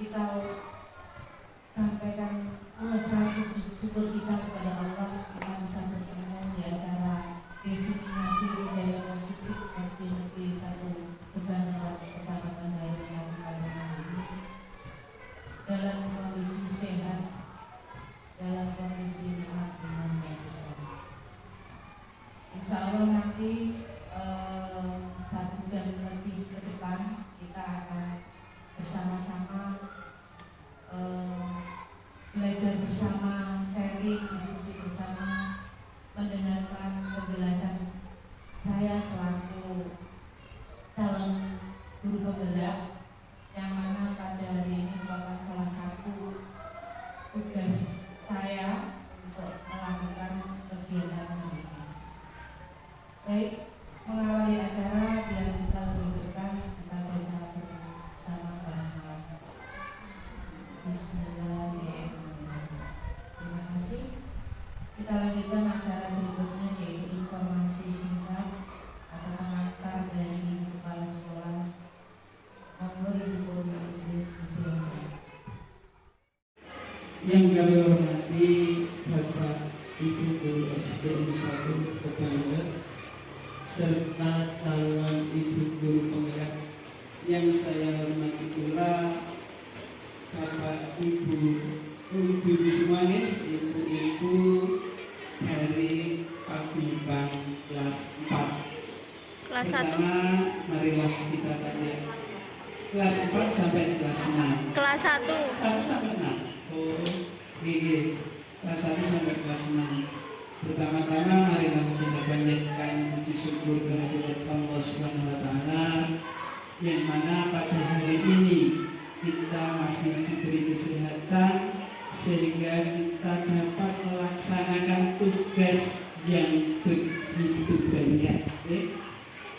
kita sampaikan rasa syukur kita kepada Allah, kita bisa bertemu di acara desiminasi budaya positif SD Negeri 1 Tegangan Kecamatan Baru Kabupaten ini dalam kondisi sehat, dalam kondisi nikmat iman dan Islam. Insya Allah nanti 1 jam lebih ke depan kita akan bersama-sama belajar bersama, sharing, diskusi bersama, mendengarkan penjelasan saya selaku calon guru penggerak, yang mana pada hari ini merupakan salah satu tugas saya untuk melakukan kegiatan ini. Baik, mengawali acara biar kita lebih dekat, kita baca bersama basmalah. Bismillahirrahmanirrahim. Terima kasih. Kita lanjutkan acara berikutnya, yaitu informasi singkat atau pengantar dari Ibu Kepala Sekolah. Monggo Ibu Puri, silakan. Yang kami hormati Bapak Ibu Guru SD 1 Tegangan serta calon Ibu Guru Penggerak, yang saya hormati pula Bapak Ibu semuanya, Ibu-ibu dari Paguyuban kelas 4. Kelas 1. Pertama, marilah kita tanya kelas 4 sampai kelas 6. Kelas 1. 1 sampai 6. Oh, ini kelas 1 sampai kelas 6. Pertama-tama marilah kita panjatkan puji syukur kehadirat Allah Subhanahu wa taala, yang mana pada hari ini kita masih diberi kesehatan sehingga kita dapat melaksanakan tugas yang begitu banyak.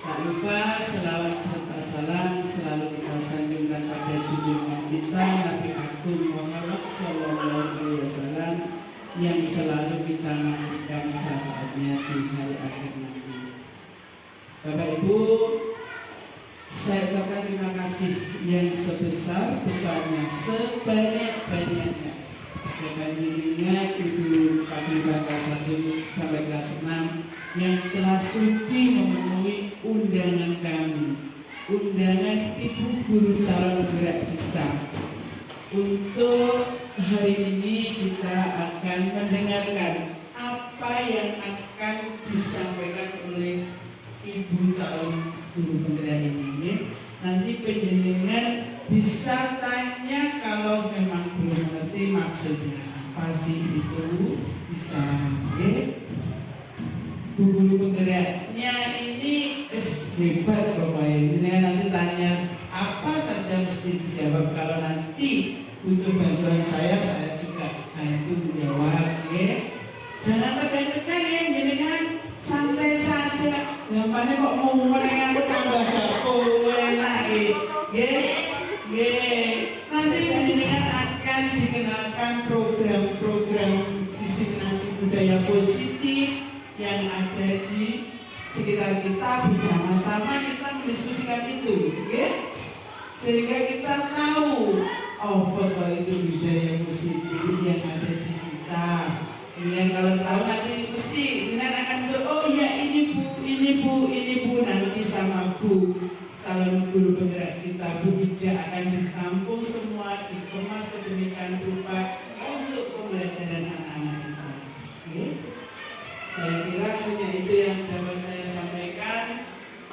Tak lupa selawat serta salam selalu kita sanjungkan pada junjungan kita Nabi Agung Muhammad SAW, yang selalu kita nantikan syafaatnya di hari akhir nanti. Bapak Ibu, saya ucapkan terima kasih yang sebesar-besarnya, sebanyak-banyaknya kepada dirinya Ibu Paguyuban kelas 1 sampai kelas 6 yang telah sudi memenuhi undangan kami, undangan Ibu Guru calon penggerak kita. Untuk hari ini kita akan mendengarkan apa yang akan disampaikan oleh Ibu calon guru penggerak ini. Nanti penjenengan bisa tanya kalau memang belum mengerti maksudnya apa sih itu, bisa Bu guru penggeraknya ini hebat Bapak. Ini nanti tanya apa saja mesti dijawab. Kalau nanti butuh bantuan saya juga bantu menjawab. Jangan tegang-tegang ya, jenengan santai saja. Gampangnya kok mau mengenai tambah gapo enak nanti jenengan akan dikenalkan program-program diseminasi budaya positif yang ada di sekitar kita. Bersama-sama kita mendiskusikan itu, sehingga kita tahu betul itu budaya positif yang ada di kita. Kemudian kalau tahu nanti mesti kemudian akan oh ya ini bu nanti sama Bu calon guru penggerak kita, Bu Ida, akan ditampung semua, dikemas sedemikian rupa untuk pembelajaran anak-anak kita. Saya kira hanya itu yang dapat saya sampaikan.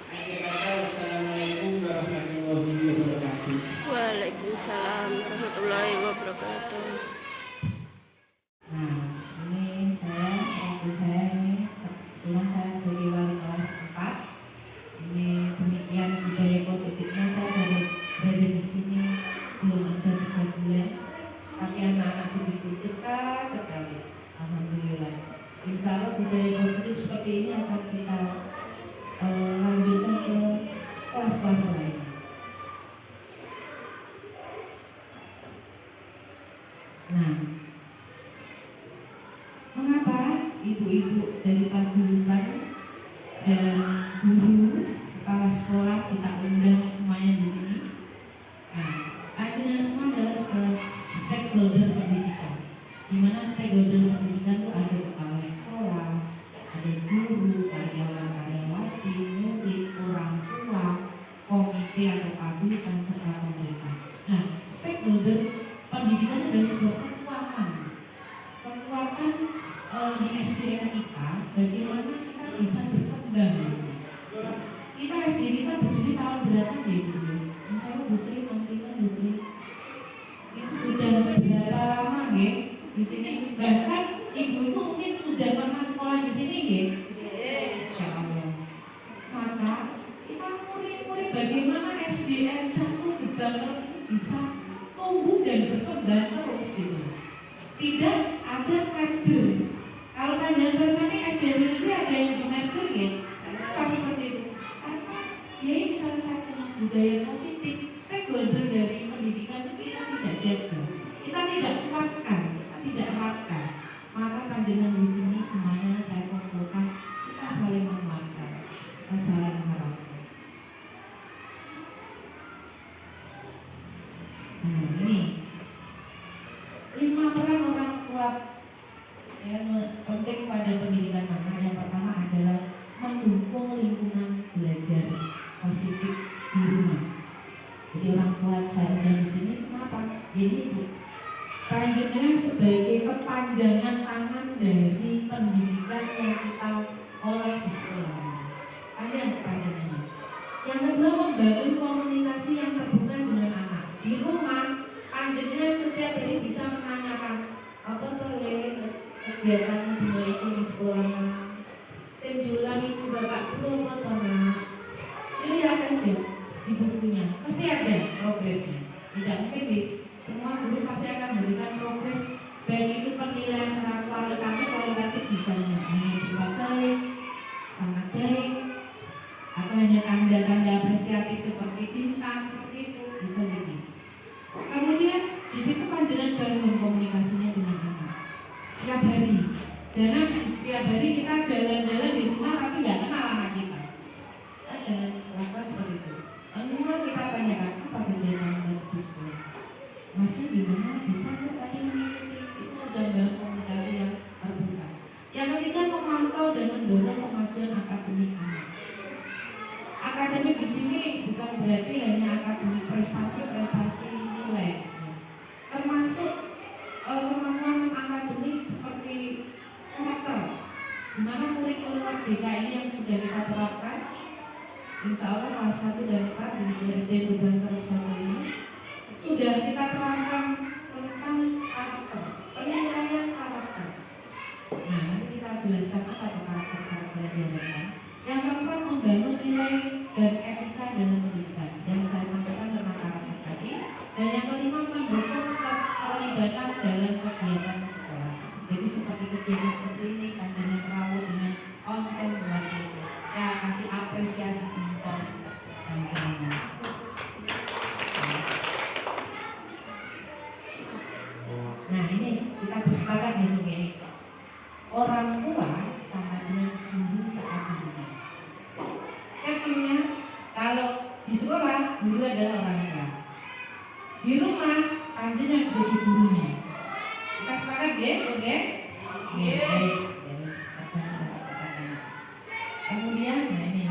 Akhir kata, wassalamualaikum warahmatullahi wabarakatuh. Waalaikumsalam warahmatullahi wabarakatuh. Kebetulan saya sebagai wali kelas 4. Ini demikian budaya positifnya. Saya baru berada di sini belum ada 3 bulan, tapi anak-anak begitu dekat sekali. Alhamdulillah. Insya Allah budaya positif seperti ini akan kita lanjutkan ke kelas-kelas lain. Nah, mengapa ibu-ibu dari Paguyuban dan guru kepala sekolah kita undang semuanya di sini? Nah, akhirnya semua adalah stakeholder pendidikan. Di mana stakeholder pendidikan itu ada kepala sekolah, ada guru, karyawan-karyawati, murid, orang tua, komite atau paguyuban serta pemerintah. Nah, stakeholder pendidikan adalah sebuah kekuatan di SDM kita. Bagaimana kita bisa berkembang? Kita SDM kita berdiri tahun berapa ya dulu? Misalnya Bu Sri, Bu Sri, itu sudah berapa lama ya di sini? Bahkan ibu itu mungkin sudah pernah sekolah di sini ya? Insya Allah. Maka kita murid-murid bagaimana SDM satu dibangun bisa tumbuh dan berkembang terus gitu. Tidak ada merger. Kalau kalian bersama SDM sendiri ada yang merger ya? Kenapa seperti itu? Karena ya ini salah satu budaya positif. Stakeholder dari pendidikan itu kita tidak jaga, kita tidak kuatkan, kita tidak eratkan. Maka panjenengan di sini semuanya saya kumpulkan, kita saling menguatkan, kita saling mengharapkan. Nah ini 5 peran orang tua yang penting pada pendidikan anak. Yang pertama adalah mendukung lingkungan belajar positif di rumah. Jadi orang tua saya di sini kenapa? Jadi panjenengan sebagai kepanjangan tangan dari pendidikan yang kita oleh di sekolah. Ada panjenengan. Yang kedua, membangun komunikasi yang terbuka dengan anak. Di rumah, panjenengan setiap hari bisa menanyakan apa terlihat kegiatan dino itu di sekolah. Senjulan itu bapak guru apa toh? Lihat aja di bukunya, pasti ada progresnya. Tidak mungkin di semua guru pasti akan memberikan progres, baik itu penilaian secara kualitatif bisa hanya berupa baik, sangat baik, atau hanya tanda-tanda apresiatif seperti bintang, seperti itu bisa jadi. Kemudian di situ panjenengan bangun komunikasinya dengan anak setiap hari. Jangan setiap hari kita jalan-jalan di rumah tapi nggak kenal anak kita. Jangan lakukan seperti itu. Minimal kita tanyakan apa kegiatan di sekolah. Masih di mana bisa nggak tadi mengikuti? Itu sudah dalam komunikasi yang terbuka. Yang ketiga, memantau dan mendorong kemajuan akademik anak. Akademik di sini bukan berarti hanya akademik prestasi nilai, termasuk kemampuan akademik seperti karakter. Di mana kurikulum merdeka ini yang sudah kita terapkan. Insya Allah kelas 1 dan 4 di SD Beban Terus 1 ini sudah kita terapkan tentang karakter, penilaian karakter. Nah, nanti kita jelaskan apa karakter yang diadakan. Yang keempat, membangun nilai dan etika dalam pendidikan. Yang saya sampaikan tentang karakter tadi. Dan yang kelima, mendukung keterlibatan dalam kegiatan sekolah. Jadi seperti kegiatan seperti ini, kajian rawat dengan konten luar biasa. Saya kasih apresiasi jempol panjenengan. Nah ini kita bersepakat nih mungkin orang tua sama dengan guru saat di rumah. Statementnya kalau di sekolah guru adalah orang tua, di rumah panjenengan sebagai gurunya. Kita sepakat ya, oke? Baik. Kemudian, nah ini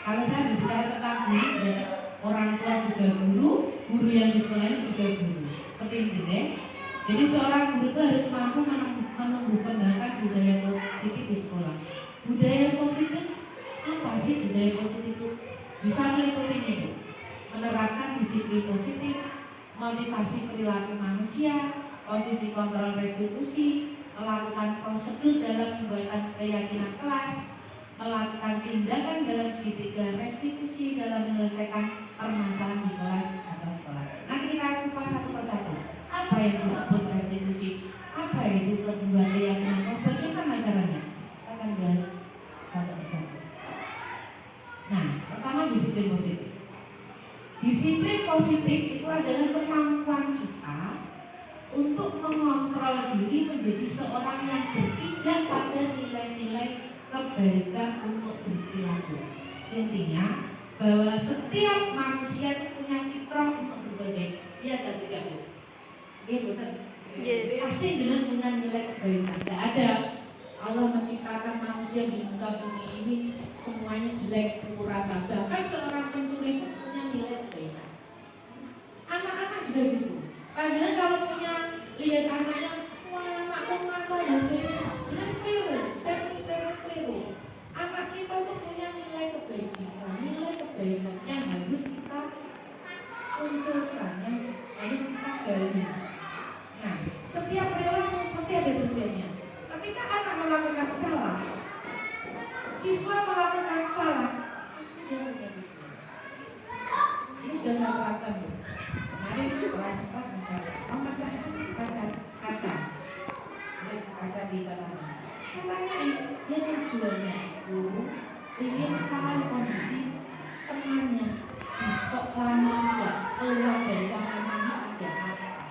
kalau saya berbicara tentang guru dan orang tua juga guru yang di sekolah ini juga guru. Seperti itu ya. Jadi seorang guru itu harus mampu menumbuhkan budaya positif di sekolah. Budaya positif apa sih budaya positif itu? Bisa meliputi ini, menerapkan disiplin positif, motivasi perilaku manusia, posisi kontrol restitusi, melakukan prosedur dalam pembuatan keyakinan kelas, melakukan tindakan dalam segitiga restitusi dalam menyelesaikan permasalahan di kelas atau sekolah. Nanti kita kupas satu persatu. Apa yang disebut restitusi? Apa itu pembuatan keyakinan kelas? Bagaimana caranya? Kita akan bahas satu persatu. Nah, pertama disiplin positif. Disiplin positif itu adalah kemampuan kita untuk mengontrol diri menjadi seorang yang berpijak pada nilai-nilai kebaikan untuk berperilaku. Intinya bahwa setiap manusia itu punya fitrah untuk berbaik. Iya dan tidak Bu? Nggih mboten. Nggih. Pasti dengan punya nilai kebaikan. Tidak ada Allah menciptakan manusia di muka bumi ini semuanya jelek, kurang. Bahkan seorang pencuri itu punya nilai kebaikan. Anak-anak juga gitu. Padahal kalau punya lihat anaknya, wah anakku nakal dan sebagainya, sebenarnya keliru, secara keliru. Anak kita tuh punya nilai kebaikan, nilai kebaikan yang harus kita munculkan, yang harus kita gali. Nah, setiap perilaku pasti ada tujuannya. Ketika anak melakukan salah, siswa melakukan salah, pasti dia punya tujuan. Ini sudah saya terapkan, Bu. Kemarin kelas 4 misalnya, memecahkan kaca di tanah. Saya tanyain, dia tujuannya itu ingin tahu kondisi temannya. Kok lama tidak keluar dari kamar mandi ada apa?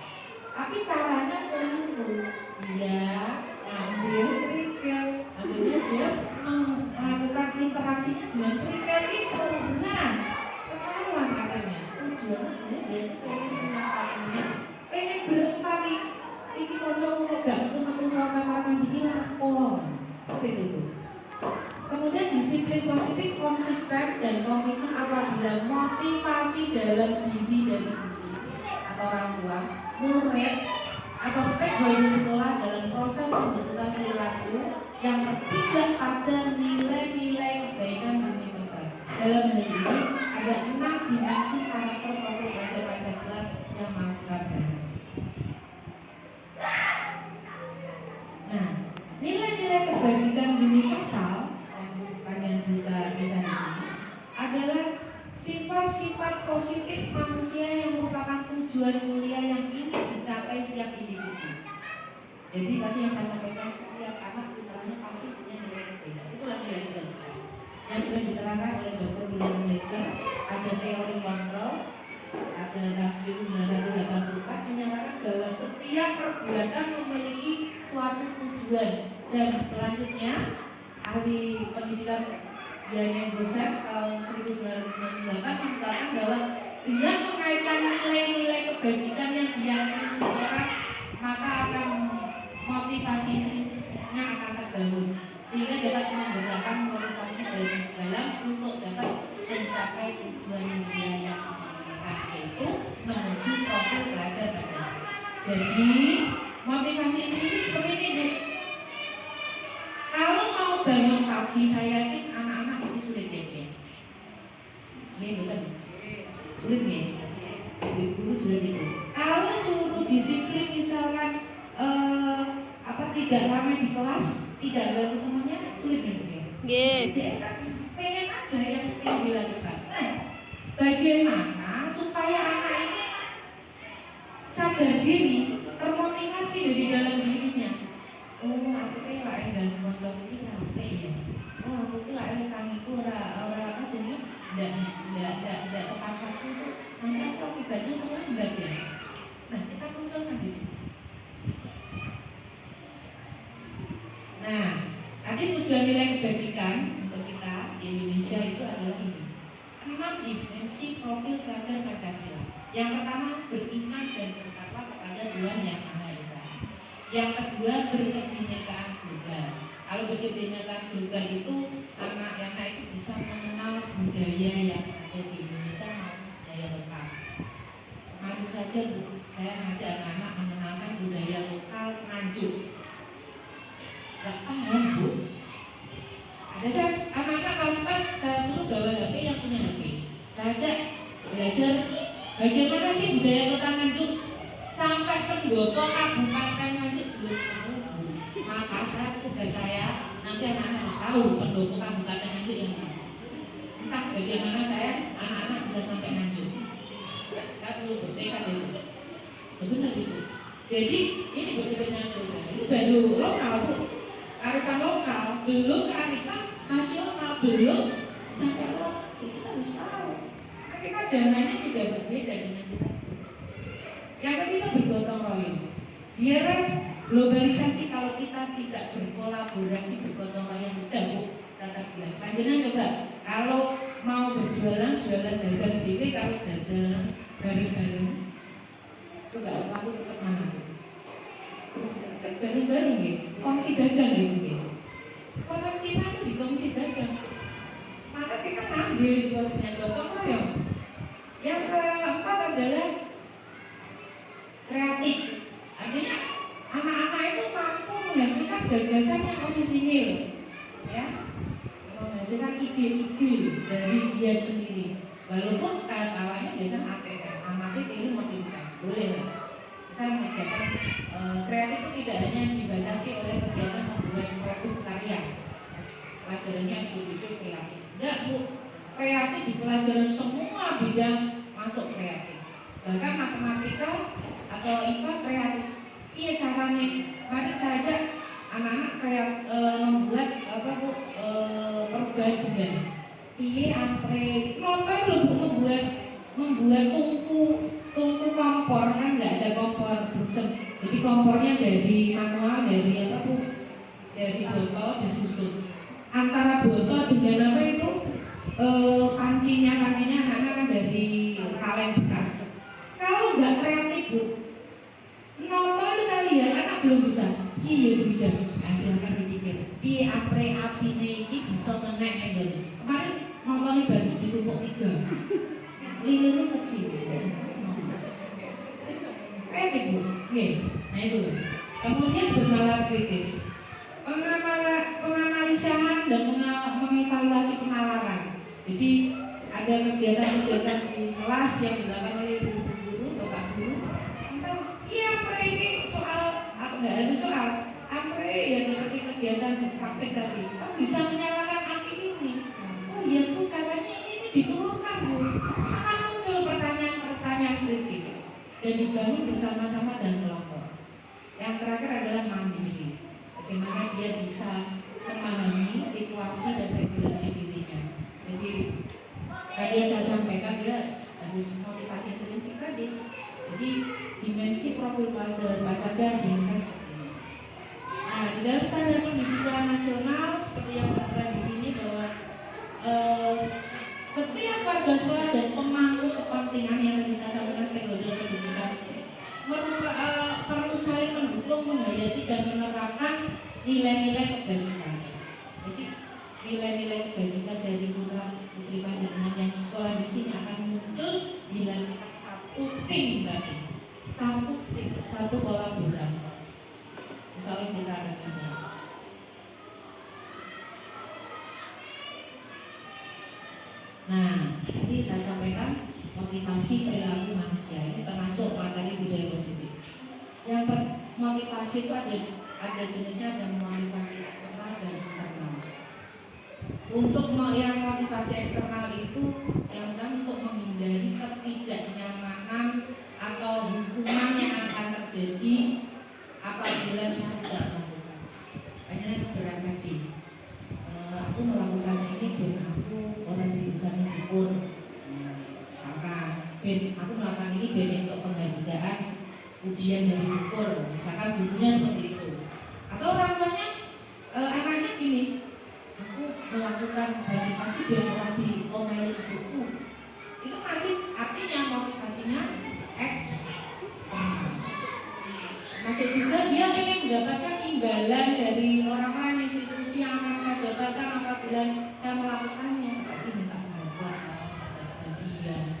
Tapi caranya keliru. Dia ambil kerikil, maksudnya dia melakukan interaksinya dengan kerikil itu. Nah, ketahuan katanya. Tujuannya sebenarnya dia itu pengen menyapanya, pengen berempati. Ini kocok kok gak betul-betul soal kamar mandi ini lapor. Seperti itu. Kemudian disiplin positif, konsisten dan komitmen apabila motivasi dalam diri dari guru atau orang tua, murid atau stakeholder sekolah dalam proses pembentukan perilaku yang berpijak pada nilai-nilai kebaikan universal. Dalam hal ini ada 6 dimensi karakter profil belajar Pancasila yang mau kita bahas. Nah, nilai-nilai kebajikan universal yang bisa di sini adalah sifat-sifat positif manusia yang merupakan tujuan mulia yang ingin dicapai setiap individu. Jadi tadi yang saya sampaikan, setiap anak fitrahnya pasti punya nilai kebaikan. Itulah nilai kebajikan yang sudah diterangkan oleh Dr. William Lester. Ada teori kontrol, ada Rasio 984 menyatakan bahwa setiap perbuatan memiliki suatu tujuan. Dan selanjutnya ahli pendidikan Diana Goser tahun 1998 mengatakan bahwa dengan mengaitkan nilai-nilai kebajikan yang diyakini seseorang, maka akan motivasinya akan terbangun sehingga dapat menggerakkan motivasi dari dalam untuk dapat mencapai tujuan mulia yang diinginkan, yaitu menuju profil belajar Pancasila. Jadi motivasi ini seperti ini, Bu. Kalau mau bangun pagi, saya yakin anak-anak masih sulit ya. Ini bukan sulit nih. Guru juga gitu. Kalau suruh disiplin misalkan tidak ramai di kelas, tidak ganggu temannya, sulit nih. Nggih. Pengen aja yang dilakukan. Bagaimana supaya anak ini sadar diri, termotivasi dari dalam dirinya. Oh, aku lah dan kontrol ini sampai ya. Oh, aku lah yang kamiku orang apa jadi tidak tepat waktu itu. Nanti aku akibatnya semua enggak ya. Nah, kita munculkan di sini. Nah, nanti tujuan nilai kebajikan untuk kita di Indonesia itu adalah ini. 6 dimensi profil pelajar Pancasila. Yang pertama, beriman dan bertakwa kepada Tuhan Yang Maha Esa. Yang kedua, berkebinekaan global. Kalau berkebinekaan global itu anak-anak itu bisa mengenal budaya yang ada di Indonesia maupun budaya lokal. Kemarin saja Bu, saya ngajak anak-anak mengenalkan budaya lokal Nganjuk. Gak paham Bu. Ada anak-anak kelas 4 saya suruh bawa HP yang punya HP. Saya ajak belajar bagaimana sih budaya kota Nganjuk. Sampai pendopo kabupaten Nganjuk belum tahu. Maka tugas saya nanti anak-anak harus tahu pendopo kabupaten Nganjuk yang mana. Entah bagaimana saya anak-anak bisa sampai Nganjuk. Kita perlu bertekad itu. Benar itu. Jadi ini benar-benar ini baru lokal Bu. Kearifan lokal belum kearifan nasional belum sampai lokal. Kita harus tahu. Kita zamannya sudah berbeda dengan kita. Yang ketiga, bergotong royong. Biar globalisasi kalau kita tidak berkolaborasi bergotong royong tidak Bu, kata jelas. Panjenengan coba kalau mau berjualan jualan dagang diri, kalau dagang bareng-bareng coba laku cepat mana? kongsi dagang gitu guys. Orang Cina itu di kongsi dagang. Maka kita ngambil posisinya gotong royong. Yang keempat adalah kreatif. Artinya anak-anak itu mampu menghasilkan gagasan yang orisinil, ya, menghasilkan ide-ide dari dia sendiri. Walaupun awalnya biasanya amati ini modifikasi, boleh lah. Saya mengajarkan kreatif itu tidak hanya dibatasi oleh kegiatan membuat produk karya. Pelajarannya seperti kreatif. Enggak Bu, kreatif dipelajari semua bidang masuk kreatif. Bahkan matematika atau IPA kreatif. Iya caranya, mari saja anak-anak membuat perubahan benda. Iya ampre, novel loh Bu membuat tungku kompor, kan nggak ada kompor Bunsen. Jadi kompornya dari manual, dari apa Bu? Dari botol disusun. Antara botol dengan apa itu? Pancinya anak-anak kan dari kaleng bekas. Kalau nggak kreatif Bu, nonton saya lihat anak belum bisa. Iya bidang. Silakan dipikir. Piye apre apine iki bisa menek ngene. Kemarin nontonnya bagi ditumpuk 3. Lilin kecil. Kreatif Bu. Oke. Nah itu. Kemudian bernalar kritis. Penganalisan dan mengevaluasi penalaran. Jadi ada kegiatan-kegiatan di kelas yang dilakukan oleh guru, bapak guru. Iya, ini soal apa enggak ada soal. Ampre ya seperti kegiatan praktek tadi. Oh, bisa menyalakan api ini. Oh iya tuh caranya ini diturunkan Bu. Akan muncul pertanyaan-pertanyaan kritis dan dibangun bersama-sama dan kelompok. Yang terakhir adalah mandiri. Bagaimana dia bisa memahami situasi dan regulasi dirinya. Jadi tadi yang saya sampaikan dia harus motivasi intrinsik tadi. Jadi dimensi profil Pancasila diinginkan seperti ini. Nah, di dalam standar pendidikan nasional seperti yang tertera di sini bahwa setiap warga suara dan pemangku kepentingan yang tadi saya sampaikan stakeholder pendidikan perlu saling mendukung, menghayati dan menerapkan nilai-nilai kebajikan. Jadi nilai-nilai kebajikan dari putra putri panjenengan yang sekolah di sini akan muncul bila kita satu tim tadi, satu kolaborasi. Insya Allah kita akan bisa. Nah, ini saya sampaikan motivasi perilaku manusia ini termasuk materi budaya positif. Yang motivasi itu ada jenisnya, ada motivasi eksternal dan internal. Untuk yang motivasi eksternal itu yang untuk menghindari ketidaknyamanan atau hukuman yang akan terjadi apabila saya tidak melakukan. Hanya berapa sih? Aku melakukan ini dan aku orang dibukannya ukur. Misalkan, aku melakukan ini dan untuk penghargaan ujian dari ukur. Misalkan bukunya seperti itu. Atau orang tuanya anaknya gini, aku melakukan pagi-pagi biar orang diomelin buku. Itu masih artinya motivasinya X. Masih juga dia ingin mendapatkan imbalan dari orang lain, institusi yang akan saya dapatkan apabila saya melakukannya. Berarti minta bantuan, bagian.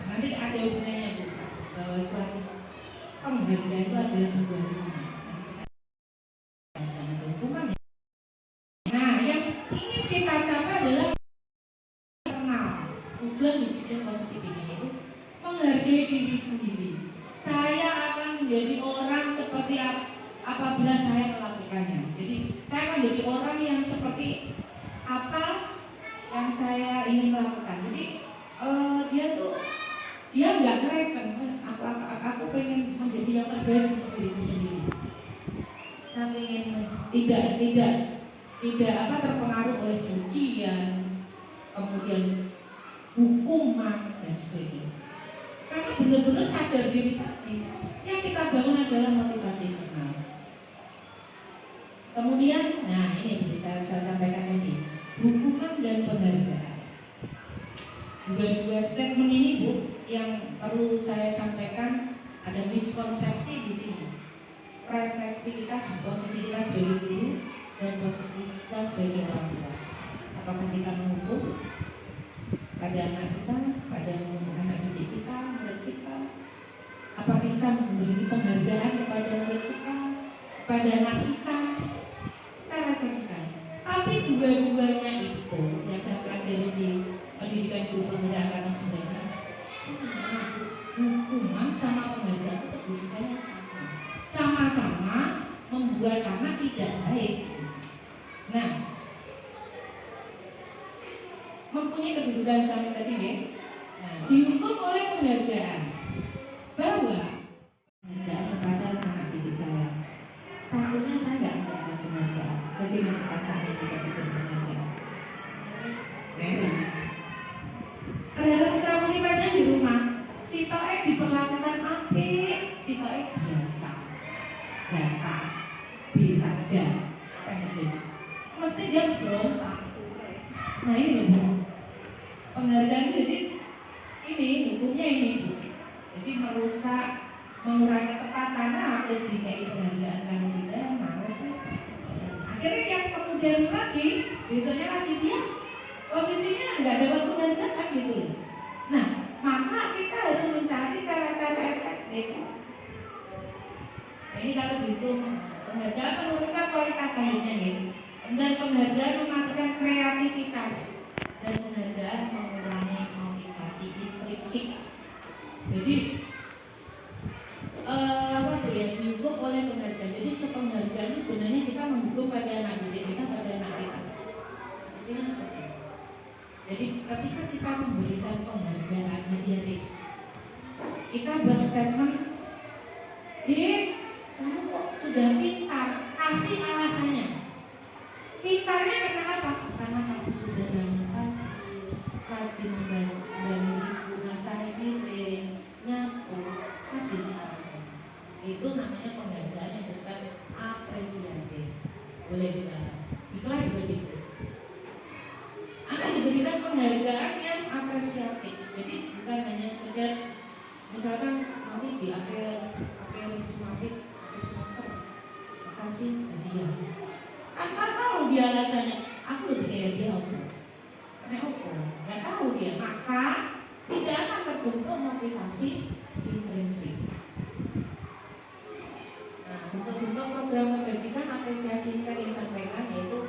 Nanti ada hubungannya Bu, bahwa suatu penghargaan itu adalah sebuah hubungan. Nah, yang ingin kita capai adalah internal. Tujuan disiplin positif ini itu menghargai diri sendiri. Saya akan menjadi orang seperti apabila saya melakukannya. Jadi saya akan menjadi orang yang seperti apa yang saya ingin lakukan. Jadi dia nggak ngereken. Aku pengen menjadi yang terbaik untuk diri sendiri. Saya ingin tidak terpengaruh oleh pujian, kemudian hukuman dan sebagainya. Karena benar-benar sadar diri tadi, yang kita bangun adalah motivasi internal. Kemudian, nah ini bisa saya sampaikan tadi, hukuman dan penghargaan. Dua statement ini Bu, yang perlu saya sampaikan ada miskonsepsi di sini. refleksi kita, posisi kita sebagai guru dan posisi kita sebagai orang tua. Apakah kita menghukum pada anak kita, pada anak didik kita, murid kita? Apakah kita memberi penghargaan kepada murid kita, kepada anak kita? Kita refleksikan. Tapi dua-duanya itu yang saya pelajari di pendidikan guru penggerak karena sebenarnya hukuman sama penghargaan itu kedudukannya sama. Sama-sama membuat anak tidak baik. Nah, mempunyai kedudukan sama tadi ya. Nah, dihukum oleh penghargaan bahwa penghargaan kepada anak didik saya. Satunya saya nggak mendapatkan penghargaan. Bagaimana perasaannya tidak diberi penghargaan? Mary. Terhadap putra putrinya di rumah, si Toek diperlakukan apik, si Toek biasa, data, bisa saja, apa yang terjadi? Mesti dia berontak. Nah ini loh, penghargaan jadi ini hukumnya ini Bu. Jadi merusak, mengurangi ketepatan, harus dikai penghargaan kan tidak, males. Akhirnya yang kemudian lagi, besoknya lagi dia posisinya nggak dapat penghargaan gitu. Nah, maka kita harus mencari cara-cara efektif. Nah, ini kalau dihitung penghargaan menurunkan kualitas akhirnya nih. Dan penghargaan mematikan kreativitas dan penghargaan mengurangi motivasi intrinsik. Jadi apa tuh ya dihukum oleh penghargaan. Jadi sepenghargaan itu sebenarnya kita menghukum pada anak didik kita, pada anak kita. Artinya seperti itu. Jadi ketika kita memberikan penghargaan hadiah, kita berstatement, "Dik, kamu kok sudah pintar?" Kasih alasannya. Pintarnya karena apa? Karena kamu sudah bangun pagi, rajin membantu ibu, masak piring, nyapu, kasih alasan. Itu namanya penghargaan yang bersifat apresiatif. Boleh dikatakan di kelas begitu. Akan diberikan penghargaan yang apresiatif. Jadi bukan hanya sekedar misalkan nanti di akhir semester kasih hadiah. Tanpa tahu dia alasannya, aku lebih kayak dia karena aku nggak tahu dia, maka tidak akan terbentuk motivasi intrinsik. Nah, bentuk-bentuk program kebajikan apresiasi yang tadi disampaikan yaitu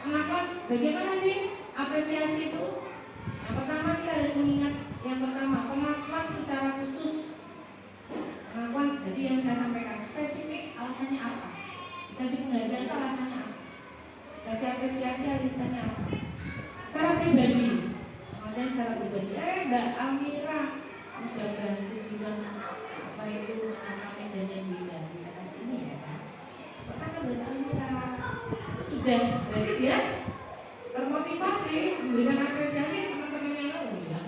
pengakuan. Bagaimana sih apresiasi itu? Yang pertama kita harus mengingat yang pertama pengakuan secara khusus. Pengakuan, jadi yang saya sampaikan spesifik alasannya apa? Dikasih penghargaan itu alasannya apa? Kasih apresiasi alasannya apa? Secara pribadi, kemudian secara pribadi, Mbak Amira, kamu sudah bantu bilang apa itu anak meja di atas ini ya kan? Pertama Mbak Amira sudah, berarti dia termotivasi memberikan apresiasi teman-temannya lalu ya,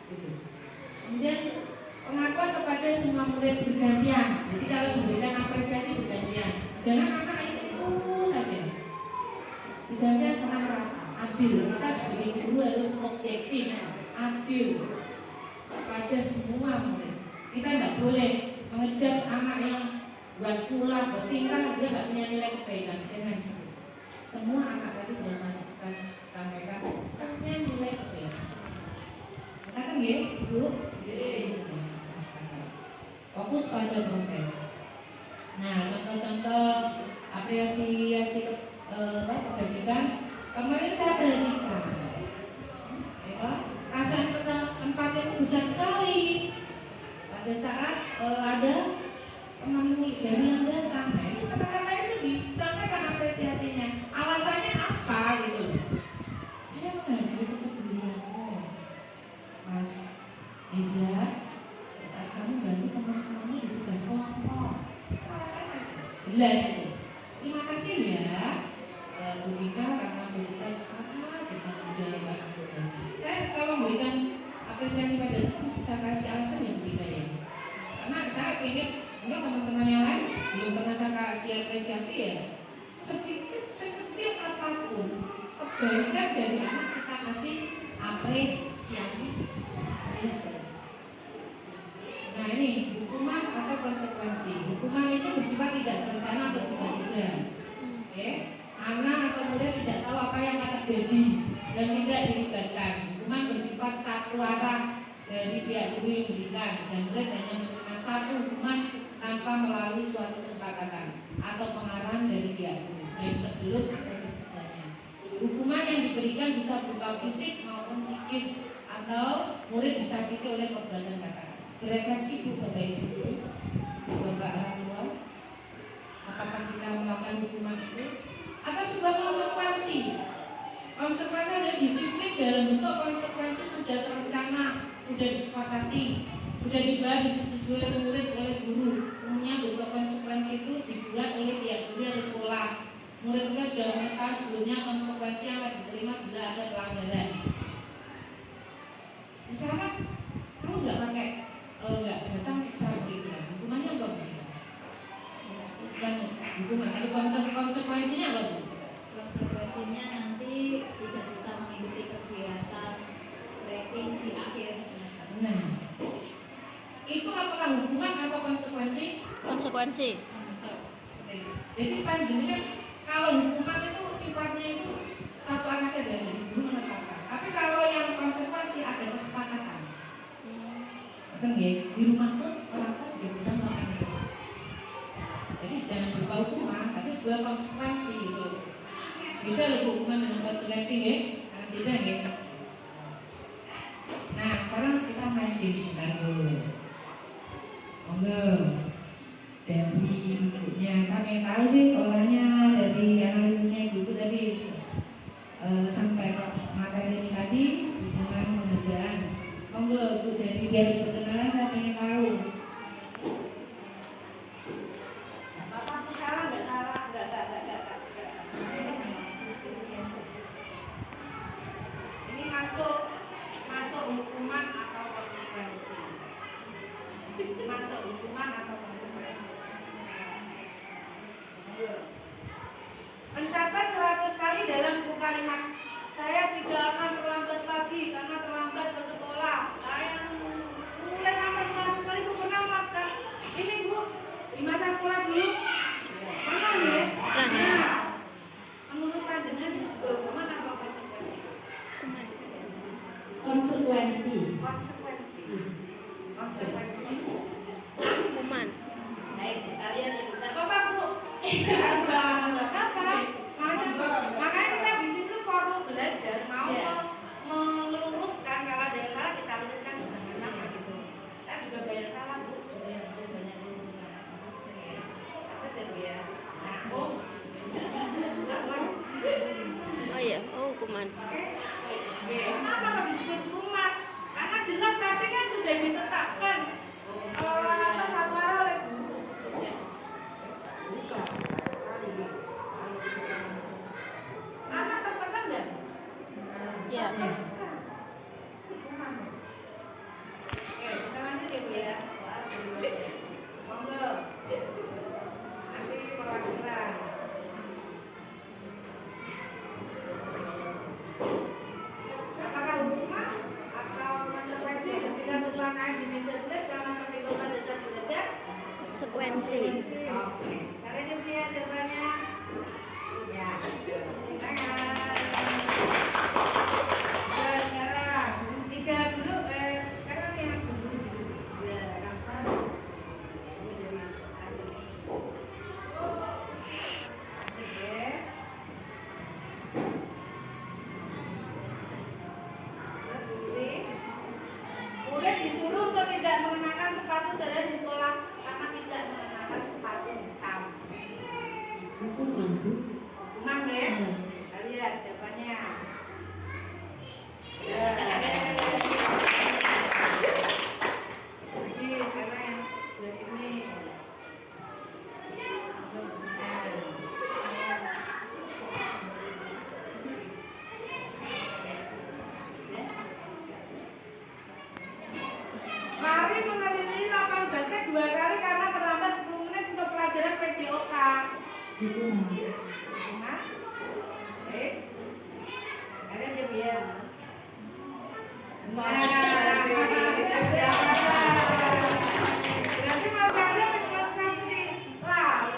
gitu. Kemudian pengakuan kepada semua murid bergantian. Jadi kalau memberikan apresiasi bergantian, jangan anak itu saja. Bergantian sama merata, adil. Kita sebagai guru harus objektif, adil pada semua murid. Kita nggak boleh mengejudge anak yang buat pulang, buat tinggal, dia nggak punya nilai kebaikan. Jangan seperti itu. Semua anak tadi sudah saya sampaikan punya nilai kebaikan. Katakan ya, Bu. Fokus pada proses. Nah, contoh-contoh apresiasi kebajikan kemarin saya perhatikan, ya, rasa empati itu besar sekali pada saat ada teman dari yang datang. Nah, itu kata-kata itu disampaikan apresiasinya. Alasannya apa gitu? Saya menghargai kepedulianmu, Mas Iza. Saat kamu bantu teman-temanmu di tugas kelompok, alasannya jelas itu. Terima kasih ya, Bu Dika, karena Bu Dika sangat menjalankan tugas. Saya kalau memberikan apresiasi pada itu, saya kasih alasan ya Bu Dika ya. Karena saya ingin enggak teman-teman yang lain belum pernah saya kasih apresiasi ya. Sedikit sekecil apapun kebaikan dari anak kita kasih apresiasi. Nah ini hukuman atau konsekuensi. Hukuman itu bersifat tidak terencana atau tiba-tiba. Oke, anak atau murid tidak tahu apa yang akan terjadi dan tidak dilibatkan. Hukuman bersifat satu arah dari pihak guru yang memberikan, dan murid hanya menerima satu hukuman tanpa melalui suatu kesepakatan atau pengarahan dari pihak guru, baik sebelum atau sesudahnya. Hukuman yang diberikan bisa berupa fisik maupun psikis, atau murid disakiti oleh perbuatan kata-kata. Berefleksi Bu, Bapak Ibu guru, Bapak orang tua, apakah kita melakukan hukuman itu atau sebuah konsekuensi? Konsekuensi adalah disiplin dalam bentuk konsekuensi sudah terencana, sudah disepakati, sudah dibahas, disetujui oleh murid, oleh guru. Umumnya bentuk konsekuensi itu dibuat oleh pihak guru atau sekolah. Murid-murid sudah mengetahui sebelumnya konsekuensi yang akan diterima bila ada pelanggaran. Misalkan kamu nggak pakai, nggak datang ekstrakurikuler, hukumannya apa Bu? Bukan hukuman, tapi konsekuensinya apa Bu? Konsekuensinya nanti tidak bisa mengikuti kegiatan rating di akhir semester. Nah, itu apakah hukuman atau konsekuensi? Konsekuensi. Jadi panjenengan kalau hukuman itu sifatnya itu satu arah saja, jadi guru menetapkan. Tapi kalau yang konsekuensi ada kesepakatan. Kan ya, di rumah pun orang tua juga bisa melakukan itu. Jadi jangan berupa hukuman, tapi sebuah konsekuensi itu. Beda loh hukuman dengan konsekuensi ya, beda ya. Nah sekarang kita main game sebentar dulu. Monggo dari ibunya, saya pengen tahu sih polanya dari analisisnya ibu tadi sampai ke materi ini tadi dengan penghargaan. Monggo Bu, dari biar perkenalan saya pengen tahu. Bapak aku salah nggak salah nggak. Ini masuk hukuman atau konsekuensi? Masuk hukuman atau konsekuensi? Mencatat 100 kali dalam buku kalimat. Saya tidak akan terlambat lagi karena terlambat ke sekolah. Saya mulai sampai 100 kali Bu pernah melakukan ini Bu di masa sekolah dulu. Pernah ya? Nah, menurut panjenengan ini sebuah hukuman atau konsekuensi? Konsekuensi. Hukuman. Baik, kita lihat ya Bu. Gak apa-apa Bu. Nggak apa-apa. Makanya kita di situ forum belajar mau meluruskan, kalau ada yang salah kita luruskan bersama-sama gitu. Saya juga banyak salah Bu. Banyak luruskan. Apa sih Bu ya? Nah, Oh iya, oh hukuman. kenapa kok disebut hukuman? Karena jelas tadi kan sudah ditetapkan atas satu arah oleh guru. Bisa sekali. Anak tertekan enggak? Ya. Hukuman. Oke, kita lanjut ya Bu ya. Soal kedua. Monggo. Nanti perwakilan. Apakah hukuman atau konsekuensi? Silakan tuliskan di meja tulis karena kesimpulan dasar belajar. Konsekuensi. Oke, kalian yang punya jawabannya? Ya. Tangan. Nah, sekarang 3 guru. Sekarang yang guru. Ya, gampang. Ini jadi hasil. Oke. Murid disuruh untuk tidak mengenakan sepatu sehari di sekolah karena tidak mengenakan sepatu hitam. Hukuman Bu. Hukuman ya? Kita lihat jawabannya. Ya. Lagi sekarang yang sebelah sini. Mari mengelilingi lapangan basket 2 kali karena terlambat 10 menit untuk pelajaran PJOK. Hukuman. Nah, baik. Kalian jawab ya. Berarti Mas Kalian harus konsumsi. Wah,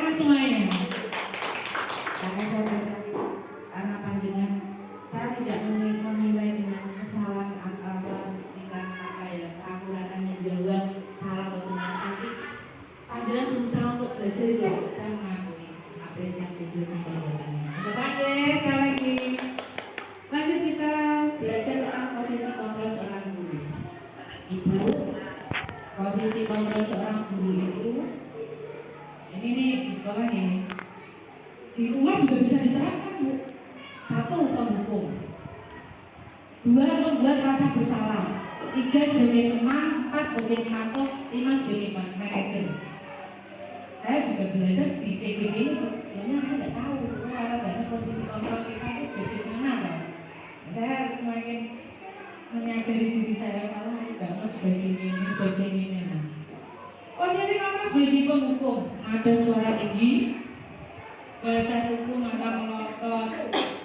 panas semuanya. Karena saya bisa, karena panjenengan saya tidak menilai dengan kesalahan apa tingkah apa ya keakuratan yang jawab salah atau benar, tapi panjenengan berusaha untuk belajar itu. Saya mengakui apresiasi itu perbuatannya. Oke, sekali lagi. Lanjut kita belajar tentang posisi kontrol seorang guru. Ibu, posisi kontrol seorang guru itu ini nih di sekolah ini, di rumah juga bisa diterapkan, Bu. 1. Penghukum, 2. Membuat rasa bersalah, 3. Sebagai teman, 4. Sebagai pemantau, 5. Sebagai manajer. Saya juga belajar di CGB ini, sebelumnya saya nggak tahu karena posisi kontrol kita itu sebagai mana kan. Saya semakin menyadari diri saya kalau nggak mau sebagai ini. Nah. Posisi kontrol sebagai penghukum, ada suara tinggi, bahasa hukum mata melotot,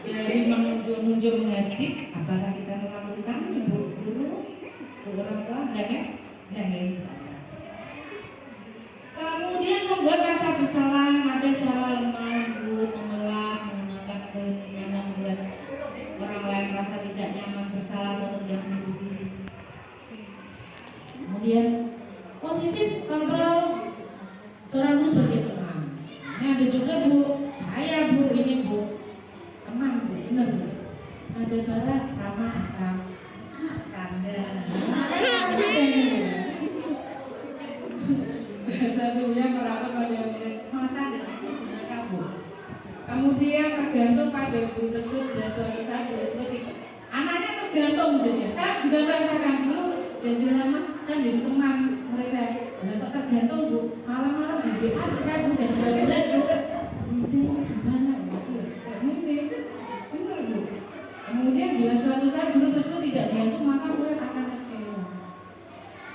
jari menunjuk menghadap. Apakah kita melakukan guru orang tua? Enggak kan? Enggak bisa. Kemudian membuat rasa bersalah, ada suara lemah, lembut, memelas, menggunakan keheningan yang membuat orang lain merasa tidak nyaman, bersalah atau tidak menghubungi. Kemudian posisi kontrol seorang guru sebagai teman. Ini ada juga, Bu, saya Bu, ini Bu, teman Bu, benar Bu. Ada suara ramah, canda. Satunya merawat pada murid mata dan seterusnya kabur. Kemudian tergantung pada guru tersebut dan suatu saat guru tersebut anaknya tergantung menjadi. Saya juga merasakan dulu dan selama saya menjadi teman murid saya. Kok tergantung Bu, malam-malam di WA saya Bu jam 12 Bu. Itu gimana Bu? Ini benar Bu. Kemudian bila suatu saat guru tersebut tidak dibantu maka murid akan kecewa.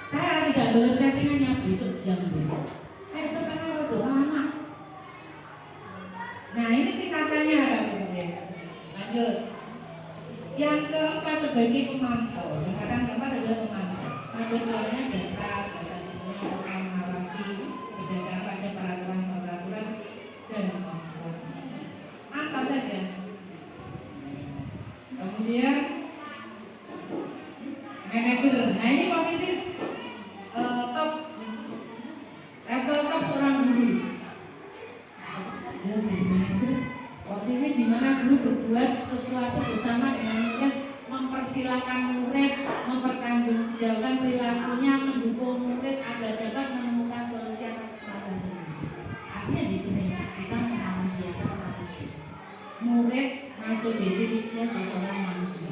Saya tidak balas chattingannya besok jam 2. Sebenarnya itu lama. Nah ini tingkatannya kan, lanjut. Yang keempat sebagai pemantau. Tingkatan keempat adalah pemantau. Ada suaranya datar, bahasa Indonesia, narasi, berdasarkan pada peraturan dan konsekuensi. Apa saja. Kemudian manajer. Nah ini posisi top, level top seorang guru. Jadi manajer, posisi di mana guru berbuat sesuatu bersama dengan murid, mempersilahkan murid, mempertanggungjawabkan perilakunya, mendukung murid agar dapat menemukan solusi atas permasalahan sendiri. Artinya di sini kita memanusiakan manusia. Murid masuk jadi dia seorang manusia.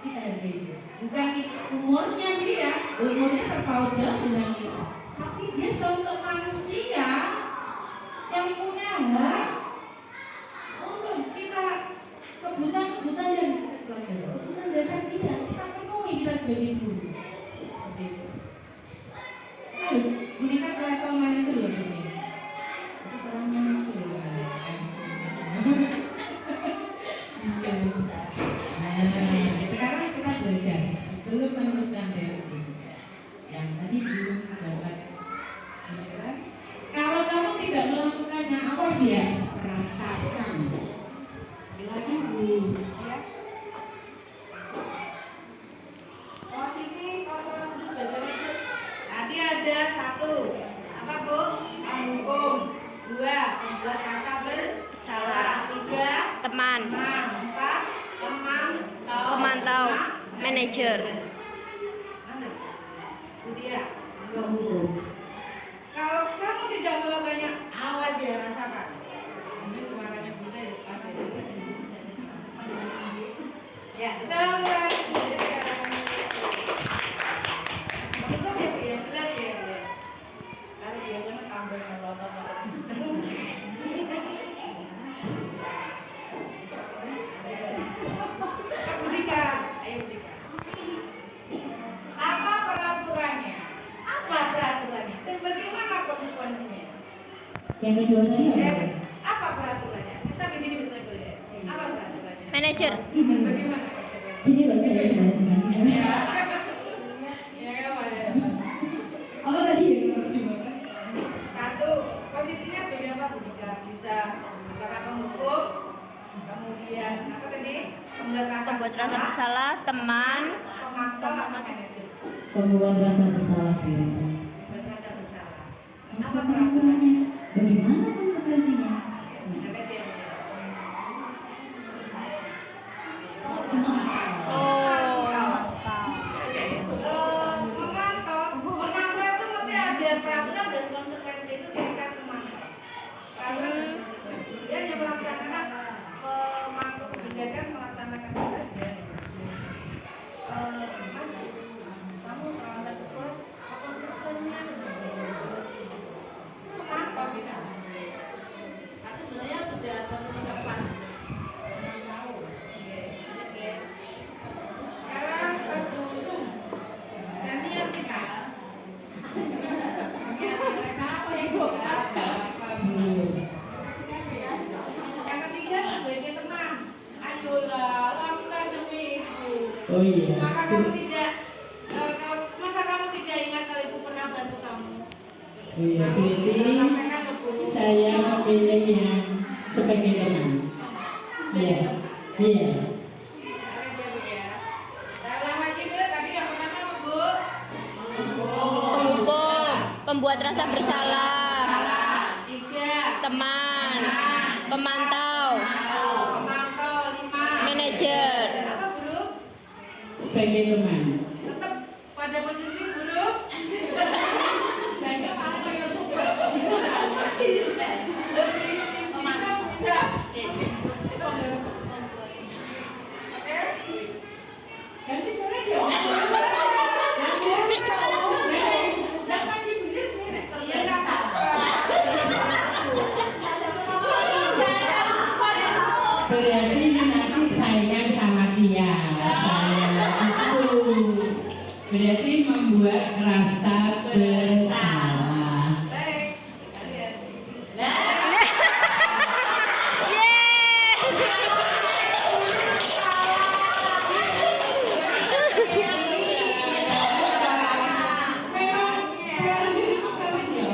Kita hargai, bukan umurnya dia, umurnya terpaut jauh dengan kita, tapi dia sosok manusia yang punya hak untuk kita kebutuhan yang kita pelajari, kebutuhan dasar kita penuhi kita sebagai guru. Seperti itu. Harus meningkat ke level manajer loh ini. Itu seorang manajer loh. Sekarang kita belajar sebelum meneruskan teori yang tadi belum dapat. Kalau kamu tidak melakukannya, awas ya, rasakan. Silakan Bu. Posisi kontrol sebagai berikut. Tadi ada 1, apa Bu? Menghukum. 2, membuat rasa bersalah. 3, Teman, 4, pemantau, manajer. Mana? Dia penghukum. Kalau kamu tidak melakukannya, awas ya, rasakan. Ini suaranya Bunda ya, pas ya. Ya, teman. Itu ya jelas ya. Kalau biasanya tambah melotot. Budika, ayo Budika. Apa peraturannya? Dan bagaimana konsekuensinya? Yang kedua tadi apa? Apa peraturannya? Bisa begini bisa boleh. Apa peraturannya? Manajer. Dan bagaimana konsekuensinya? Sini bahasa saya jelasin. Ya, apa ya? Apa tadi? 1, posisinya sebagai apa bisa kakak penghukum, kemudian apa tadi? Pembuat rasa bersalah, teman, pemantau atau manajer. Pembuat rasa bersalah biasa. Pembuat rasa bersalah. Apa peraturannya? Bagaimana konsekuensinya? Sampai dia. Memantau itu mesti ada peraturan dan konsekuensi, itu ciri khas memantau. Peraturan dan konsekuensi. Kemudian yang melaksanakan pemangku kebijakan melaksanakan saja. Mas, kamu terlambat ke sekolah, apa sekolahnya? Memantau kita. Tapi sebenarnya sudah posisi keempat. Oke. Sekarang Pak Guru senior kita. Apa Ibu? Pak Guru. Yang ketiga sebagai teman. Ayolah, lakukan demi Ibu. Oh iya. Maka kamu tidak, masa kamu tidak ingat kalau Ibu pernah bantu kamu? Oh iya, jadi Sampaikan ke guru. saya memilih yang sebagai teman. Iya. Iya. Saya ulang lagi tuh, tadi yang pertama apa Bu? penghukum, pembuat rasa bersalah, Salah. 3. teman, pemantau, Pemantau. 5. manajer. Apa Guru? Sebagai teman. Tetap pada posisi Guru. Lebih bisa tidak? Oke? Iya nggak apa-apa. Berarti nanti saingan sama dia. Saya itu berarti membuat rasa bersalah. Baik. Memang saya sendiri kemarin ya.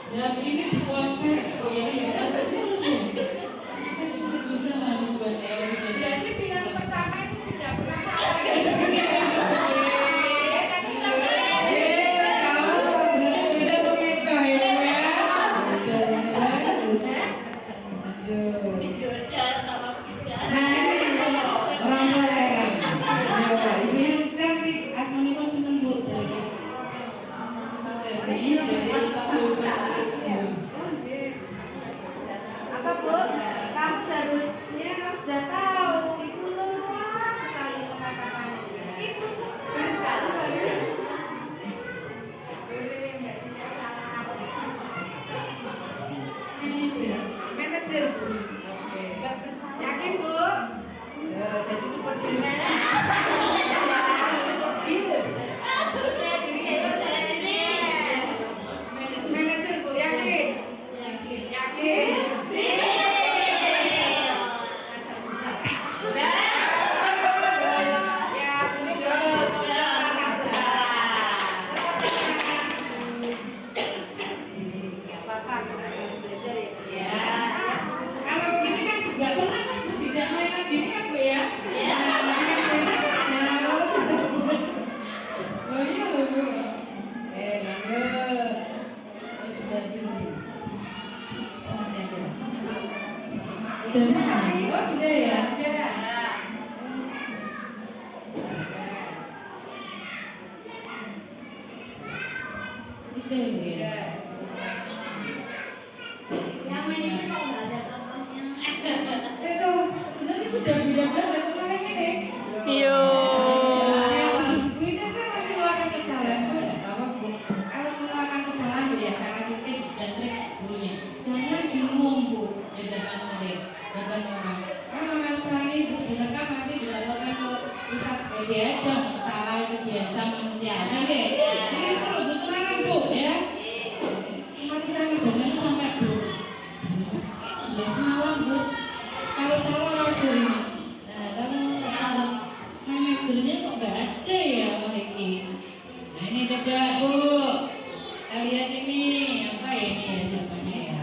Dan ini diposter ya. Kita sudah juga harus buat teori. Berarti pilihan pertama itu tidak pernah salah. Apa Bu? Kamu seharusnya sudah tahu itu luas sekali pengatamannya. Itu sebenarnya. Manajer Bu. Yakin Bu? Jadi itu manajer Bu, yakin? Yakin? Ya, apa-apa, kita selalu belajar ya Bu ya. Kalau gini kan nggak pernah kan Bu bicara mainan gini kan Bu ya? Oh iya loh Bu. Lanjut. Oh sudah di sini. Oh masih ada. Udah di sini. Oh sudah ya. Ini sudah Bu ya. Yang manajer kok nggak ada contohnya? Itu sebenarnya sudah bilang dari kemarin ini. Yo. Ini aja masih melakukan kesalahan. Bu, nggak apa-apa Bu. Kalau melakukan kesalahan Bu ya saya kasih tips dan trik gurunya. Jangan bingung Bu di depan murid, depan orang. Kalau melakukan kesalahan ini Bu direkam nanti dilaporkan ke pusat media aja. Salah itu biasa manusia. Nanti ini terus serangan Bu ya. Nanti saya jangan sampai Bu. Ya semalam Bu. Kalau salah wajar ini. Nah kalau manajernya kok nggak ada ya Wah ini. Nah ini coba Bu. Kalian ini apa ini ya jawabannya ya?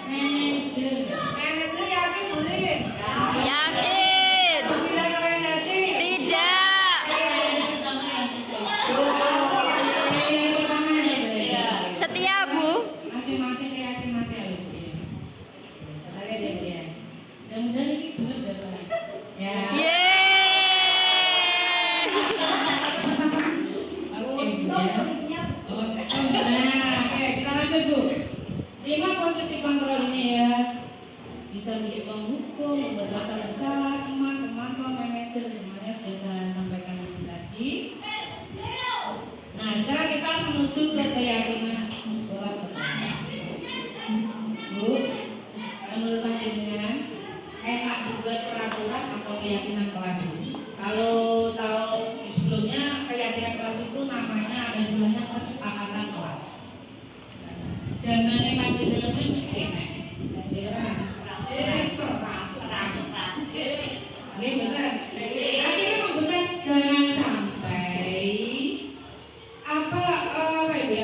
Manajer yakin boleh? Yakin. Tidak kalian yakin? Tidak. Setia, Bu. Masing-masing keyakinannya loh ya. Saya dia ya. Mudah-mudahan ini dulu jawabannya. Ya. Yeay. Oke, ya. Oke, kita lanjut Bu. 5 posisi kontrol ini ya. Bisa menjadi penghukum, membuat rasa bersalah, teman, pemantau, manajer, semuanya sudah saya sampaikan di sini tadi. Nah, sekarang kita menuju ke keyakinan sekolah berkelas. Bu, menurut panjenengan enak dibuat peraturan atau keyakinan kelas ini? Kalau tahu sebelumnya keyakinan kelas itu namanya ada istilahnya kesepakatan kelas. Zaman panjenengan itu mesti enak. Akhirnya membuka jangan sampai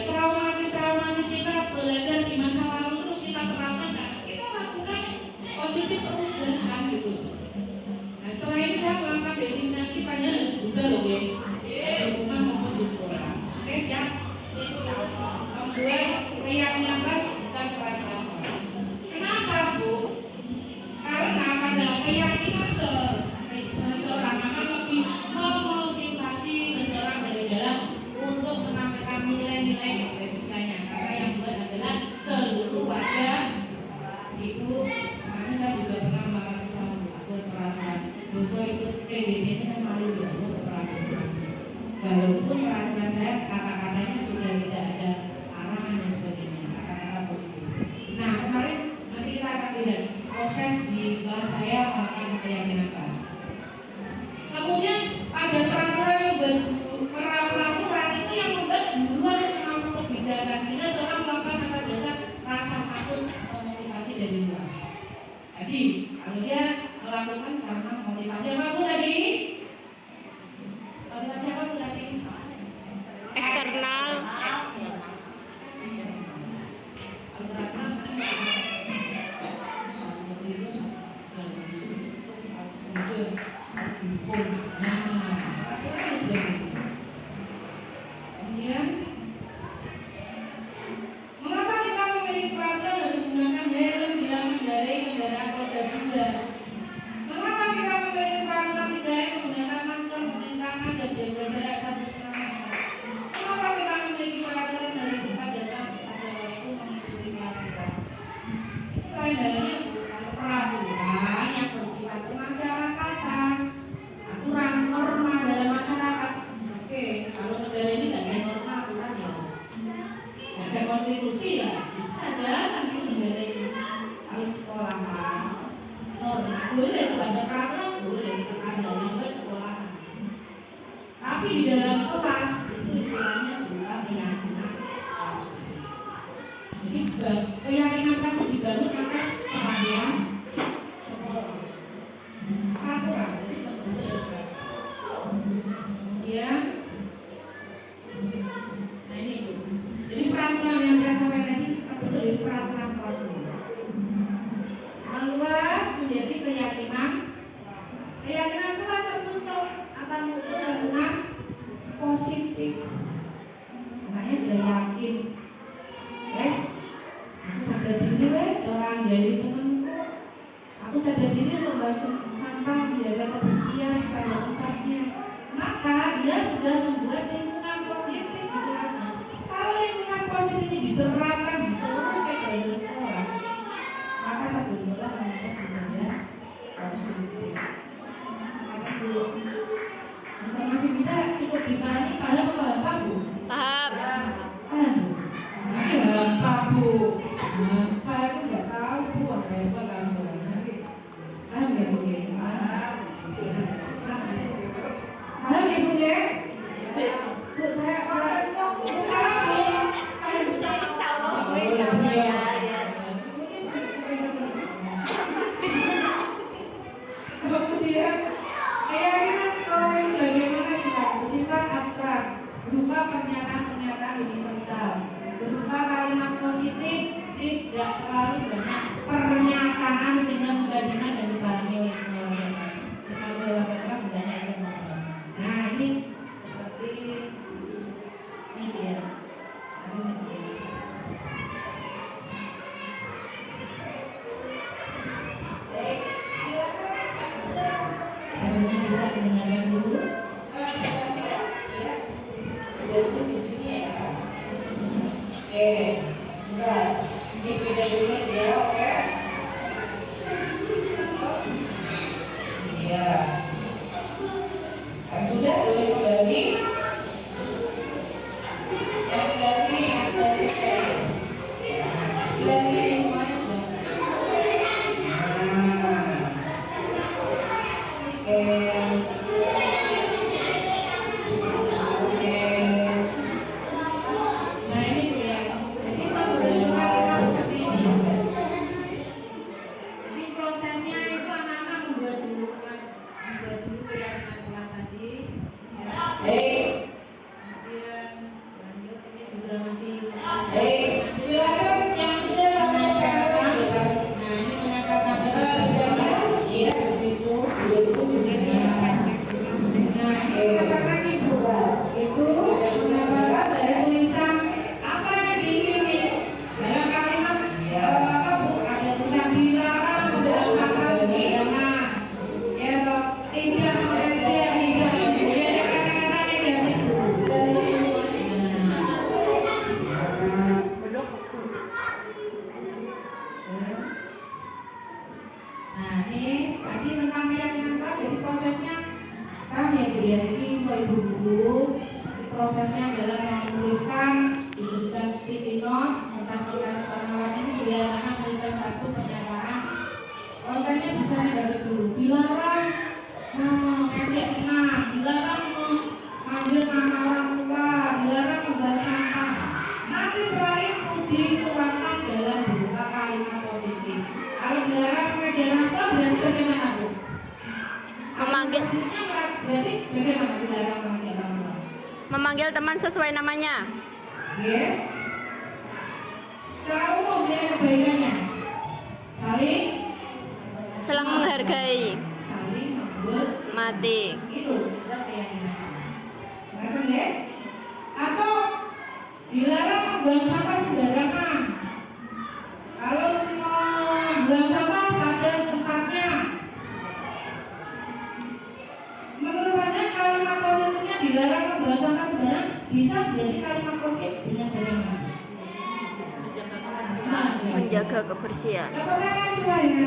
traumatis kita belajar di masa lalu terus kita terapkan, kita lakukan posisi perubahan gitu. Nah, selain saya melakukan desinfeksi panjang dan juga loh ya, di rumah maupun di sekolah. Oke, siap. Membuat keyakinan kelas bukan peraturan kelas. Kenapa Bu? Karena pada keyakinan seseorang akan lebih memotivasi seseorang dari dalam untuk menampilkan nilai-nilai etikanya. Karena yang buat adalah seluruh warga. Ibu, karena saya juga pernah melakukan kesalahan buat peraturan. Besok ikut PBB ini saya malu ya buat peraturan. Walaupun peraturan saya kata-katanya sudah tidak ada arahan dan sebagainya, kata-kata positif. Nah, kemarin nanti kita akan lihat proses di kelas saya melakukan keyakinan kelas. Kemudian ada peraturan yang peraturan itu yang membuat guru atau pengampu kebijakan sehingga seorang melakukan atas dasar rasa takut atau motivasi dari luar. Jadi kalau dia melakukan karena motivasi apa Bu tadi? Motivasi apa Bu tadi? Eksternal. Kemudian mengapa kita memiliki peraturan harus menggunakan helm bila mengendarai kendaraan roda 2? Mengapa kita memiliki peraturan tidak boleh menggunakan masker, mencuci tangan dan jaga jarak 1,5 meter? Mengapa kita memiliki peraturan harus cepat datang pada waktu mengikuti peraturan? Lain halnya bukan peraturan yang bersifat kemasyarakatan, aturan norma dalam masyarakat. Oke, kalau negara ini nggak ada norma aturan ya, nggak ada konstitusi ya, bisa jalan di negara ini. Kalau sekolah norma boleh, ada peraturan boleh, ada yang buat sekolahan. Tapi di dalam kelas itu istilahnya bukan keyakinan kelas. Jadi keyakinan kelas dibangun atas peraturan sekolah. Peraturan, jadi terbentuk dari peraturan. Kemudian, nah ini Bu. Jadi peraturan yang saya sampaikan tadi terbentuk dari peraturan kelas dulu. Meluas menjadi keyakinan. Keyakinan kelas terbentuk akan muncul dengan positif. Makanya sudah yakin. Yes, aku sadar diri seorang jadi temanku. Aku sadar diri membahas sampah, menjaga kebersihan pada tempatnya. Maka dia sudah membuat lingkungan positif di kelasnya. Kalau lingkungan positif ini diterapkan di seluruh stakeholder sekolah, maka terbentuklah budaya positif. Informasi kita cukup dipahami pada apa Bu? Paham. Paham Bu? Apa Bu? Apa aku nggak tahu Bu? Apa yang buat kamu nanti? Paham ya Bu? Paham ya Bu ya? Bu saya paham Bu. Paham Kemudian keyakinan sekolah ini bagaimana bersifat abstrak, berupa pernyataan-pernyataan universal, berupa kalimat positif, tidak terlalu banyak leadership di sini ya. Oke, sebentar. Ini beda dulu ya, oke? Iya. Kan sudah boleh kembali. Yang sebelah sini, yang sebelah sini. Sebelah sini semuanya sudah. Silakan yang sudah menyampaikan bebas. Nah, ini menyampaikan iya itu di sini. Nah, itu menambahkan dari tulisan apa yang diingini dalam kalimat apa bu ada tulisan dilarang menggunakan jangan ya toh tidak mengerti tidak boleh kata-kata negatif. Nah, ini tadi tentang keyakinan keras, jadi prosesnya paham ya Bu ya? Jadi untuk ibu-ibu prosesnya adalah menuliskan diberikan sticky note atas warna-warni ini Bu ya, karena menuliskan satu pernyataan kontennya bisa negatif dulu, dilarang mengejek imam, dilarang mengambil nama orang tua, dilarang membuang sampah. Nanti setelah itu dituangkan dalam berupa kalimat positif. Kalau dilarang mengejar apa berarti bagaimana Bu? Memanggil. Berarti bagaimana dilarang mengejar apa? Memanggil teman sesuai namanya. Ya. Kalau mau bilang kebaikannya, Saling menghargai. saling menghormati. Mati. Itu keyakinan. Betul ya? Atau dilarang membuang sampah sembarangan. Kalau membuang sampah pada tempatnya, menurut Anda kalimat positifnya dilarang membuang sampah sembarangan bisa menjadi kalimat positif dengan bagaimana? Menjaga kebersihan. Keterangan sesuainya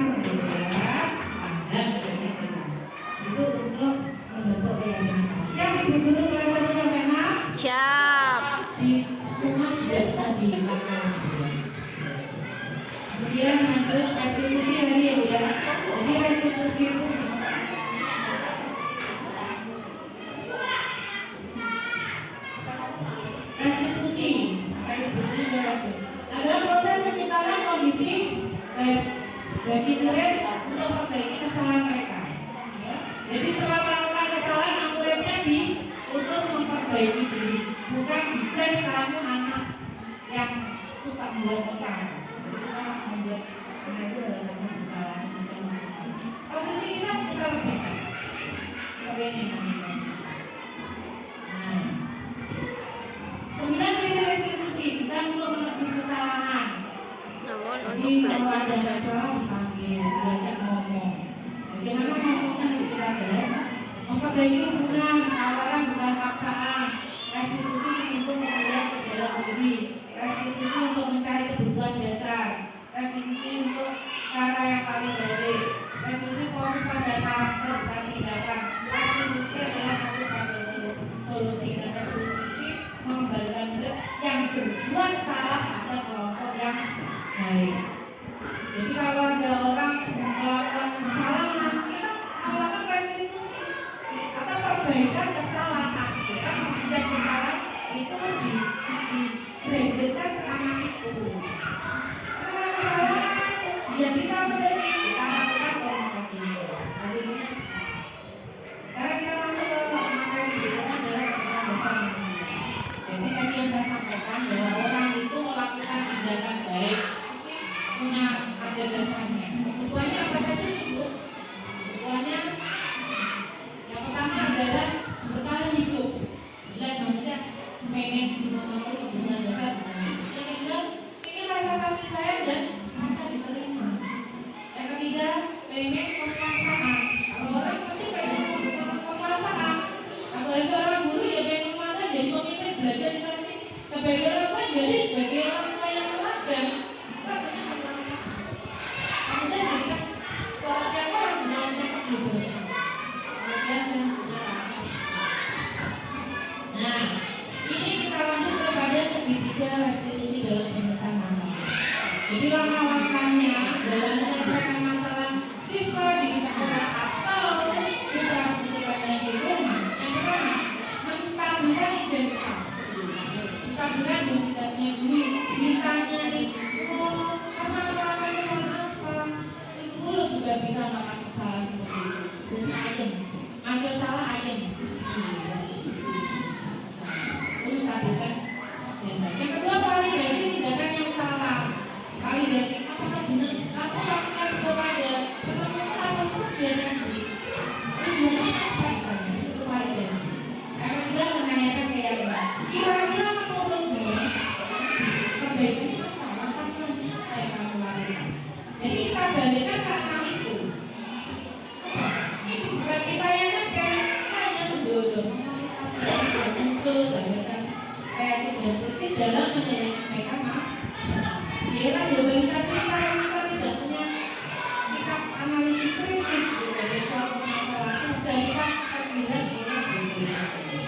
itu untuk membentuk keyakinan. Siap ibu guru kelas 1 sampai 6? Siap. Di rumah tidak bisa dilakukan. Kemudian lanjut restitusi tadi ya Bu ya. Jadi restitusi itu restitusi adalah proses menciptakan kondisi bagi murid untuk memperbaiki kesalahan mereka. Jadi setelah melakukan kesalahan, muridnya diutus memperbaiki diri, bukan dijudge kamu anak yang suka membuat kesalahan. Membuat anak itu adalah rasa kesalahan. Posisi kita lebihkan. Bagaimana? Nah, 9 ciri restitusi bukan untuk menebus kesalahan. Namun untuk Jadi kalau belajar ada masalah dipanggil, diajak ngomong. Bagaimana ngomongnya itu kita bahas. Memperbaiki hubungan, tawaran bukan paksaan. Restitusi untuk memulai ke dalam diri. Restitusi untuk mencari kebutuhan dasar. Restitusi untuk cara yang paling baik. Restitusi fokus pada karakter bukan tindakan. Restitusi adalah fokus pada solusi dan restitusi mengembalikan murid yang berbuat salah pada kelompok yang baik. Jadi kalau ada orang melakukan kesalahan, kita melakukan restitusi atau perbaikan sebagai orang tua jadi sebagai orang tua yang teladan kita punya kemaslahatan. Kemudian berikan setiap orang juga punya kebebasan. Kemudian yang punya rasa masalah. Nah, ini kita lanjut kepada segitiga restitusi dalam penyelesaian masalah. Jadi langkah-langkahnya dalam menyelesaikan masalah siswa di sekolah atau putra putranya di rumah. Yang pertama, menstabilkan identitas. Menstabilkan identitasnya dulu. Ditanyai, oh, kamu apa kesalahan apa? Ibu lo juga bisa melakukan kesalahan seperti itu. Dan ayam, masih salah ayam. Itu menstabilkan identitas. Yang kedua, validasi tindakan yang salah. Validasi apakah benar aku lakukan kepada teman-teman apa saja nanti tujuannya apa itu validasi. Yang ketiga, menanyakan keyakinan. Kira-kira menurutmu perbaikannya apa? Langkah selanjutnya apa yang kamu lakukan? Jadi kita balikkan ke anak itu. Itu bukan kita yang nyetir, kita hanya mendorong motivasi dan muncul gagasan kreatif dan kritis dalam menyelesaikan masalah. Ialah globalisasi kita tidak punya sikap analisis kritis dari suatu masalah dan kita terbilas dengan globalisasi.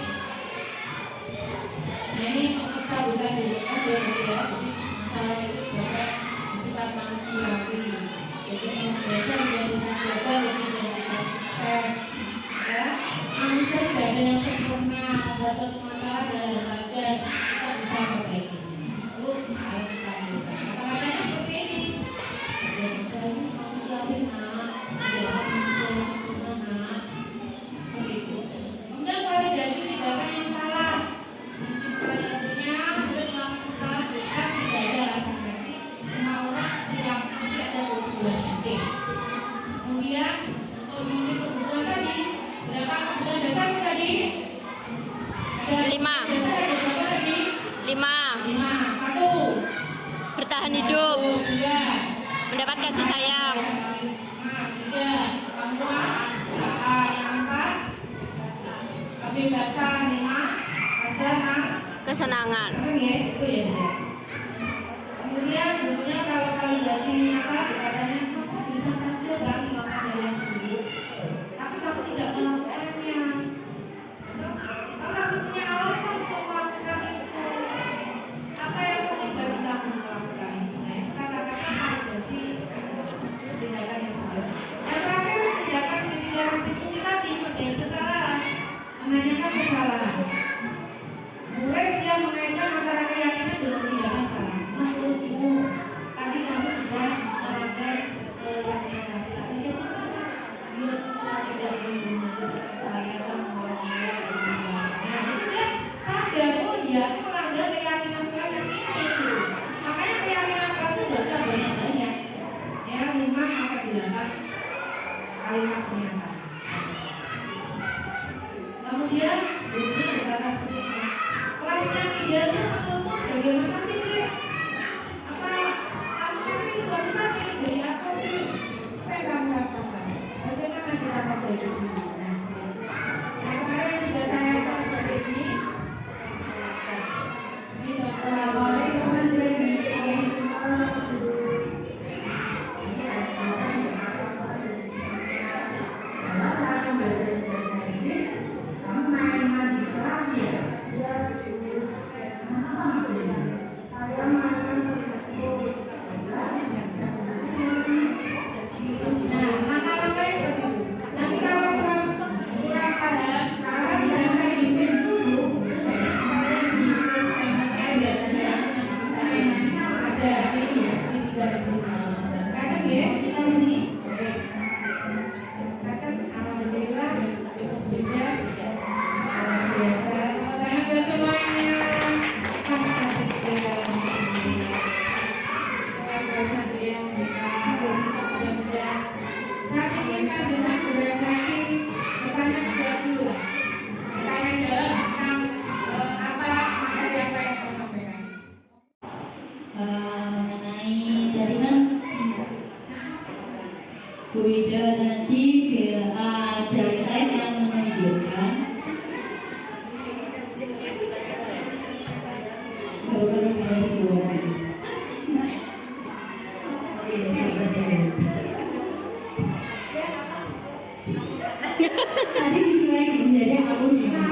Nah ini bisa bukan dilepas ya ya. Jadi masalah itu sebagai sifat manusiawi. Jadi menggeser identitas gagal dan identitas sukses. Ya, manusia tidak ada yang sempurna. Ada suatu masalah dalam belajar kita bisa memperbaiki. Itu harus disambungkan. Kata-katanya seperti ini. Ya, manusiawi nak. Ya, manusia yang sempurna nak. Seperti itu. Kemudian validasi tindakan yang salah. Prinsipnya melakukan kesalahan bukan tidak ada rasa kritik. Semua orang yang pasti ada tujuan nanti. Kemudian untuk memenuhi kebutuhan tadi, berapa kebutuhan dasar tadi? Ada 5. dasar ada berapa tadi? 5. 5. 1. Bertahan hidup, 2. mendapat kasih sayang, 3. Kemampuan usaha. Yang 4. Kebebasan. 5. Rasa kesenangan. ya, itu ya. Kemudian gurunya kalau validasi masalah katanya kamu bisa saja kan melakukan hal yang buruk, tapi kamu tidak melakukannya. Kamu masih punya alasan untuk melakukan itu. Apa yang menyebabkan kamu melakukan itu? Nah, kita katakan validasi tindakan yang salah. Dan terakhir tindakan restitusi tadi menjadi kesalahan, menanyakan kesalahan. Mulai siap mengaitkan antara keyakinan dengan tindakan salah. Mas menurutmu tadi kamu sudah melanggar keyakinan kasih tadi itu saya tidak membunuh saya sama orang lain. Nah itu dia sadar, oh iya aku melanggar keyakinan kelas yang ini. Makanya keyakinan kelasnya baca banyak-banyak. Ya 5-8 kalimat pernyataan. Kemudian gurunya berkata seperti ini. Kelasnya idealnya menurutmu bagaimana sih Dek? Apa kamu nanti suatu saat ingin jadi apa sih? Apa yang kamu rasakan? Bagaimana kita memperbaiki diri? Nah kemarin sudah saya share seperti ini. Ini contoh awalnya itu Mas Dewi. Kalau saya belajar bahasa Inggris, kamu main-main di kelas ya? Nah, langkah-langkahnya seperti itu. Nanti kalau kurang paham, saya sudah saya izin dulu. Saya ada ini ya, jadi tidak ada sini. Kadang ya, kita sini. Kadang alhamdulillah cukup sudah biasa. Tepuk tangan buat semuanya. Saya inginkan dengan berefleksi bertanya jawab dulu lah. Bertanya jawab tentang apa materi apa yang saya sampaikan. Mengenai dari mana? Bu Ida tadi ada slide yang menunjukkan Tadi dicuekin, jadi aku dicuekin.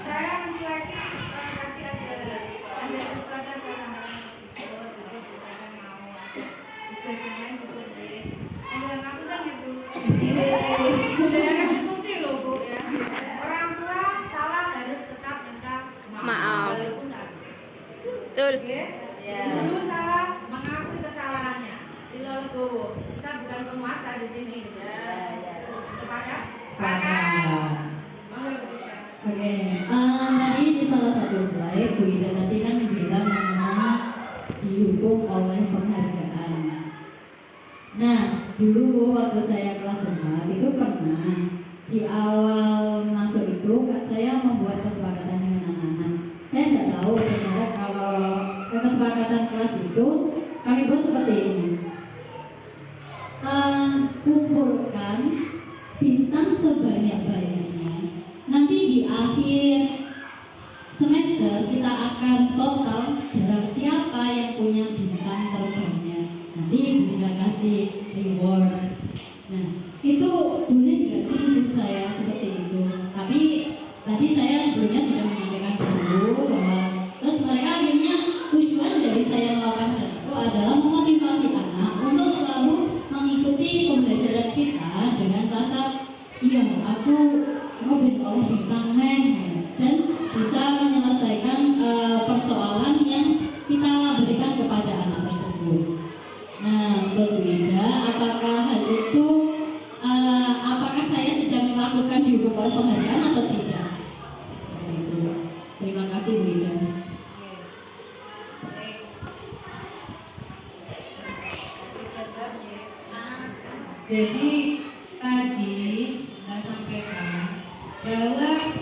Saya mencuekin tadi ada sesuatu yang saya sampaikan bukan mau tugas yang lain bukan deh. Yang aku kan itu budaya restitusi loh Bu ya. Orang tua salah harus tetap minta Maaf. walaupun nggak. Betul. Oke? Dulu salah mengakui kesalahannya. Ilogowo. Kita bukan penguasa di sini gitu. Sepakat? Monggo, Bu. Oke, tadi di salah satu slide Bu Ida tadi kan bilang mengenai dihukum oleh penghargaan. Nah, dulu waktu saya kelas 4 itu pernah di awal masuk itu saya membuat kesepakatan dengan anak-anak. Saya tidak tahu ternyata kalau kesepakatan kelas itu kami buat seperti ini. Kumpulkan bintang sebanyak-banyaknya. Nanti di akhir semester kita akan total berapa siapa yang punya bintang terbanyak. Nanti kita kasih reward. Nah, itu boleh nggak sih menurut saya seperti itu? Tapi tadi saya sebelumnya sudah menyampaikan dulu bahwa terus mereka akhirnya tujuan dari saya melakukan hal itu adalah memotivasi anak untuk selalu mengikuti pembelajaran kita dengan rasa iya aku oleh bintang neng dan bisa menyelesaikan persoalan yang kita berikan kepada anak tersebut. Nah, menurut Winda, apakah hal itu apakah saya sedang melakukan dihukum oleh penghargaan atau tidak? Seperti itu. Terima kasih Winda. Jadi tadi saya sampaikan bahwa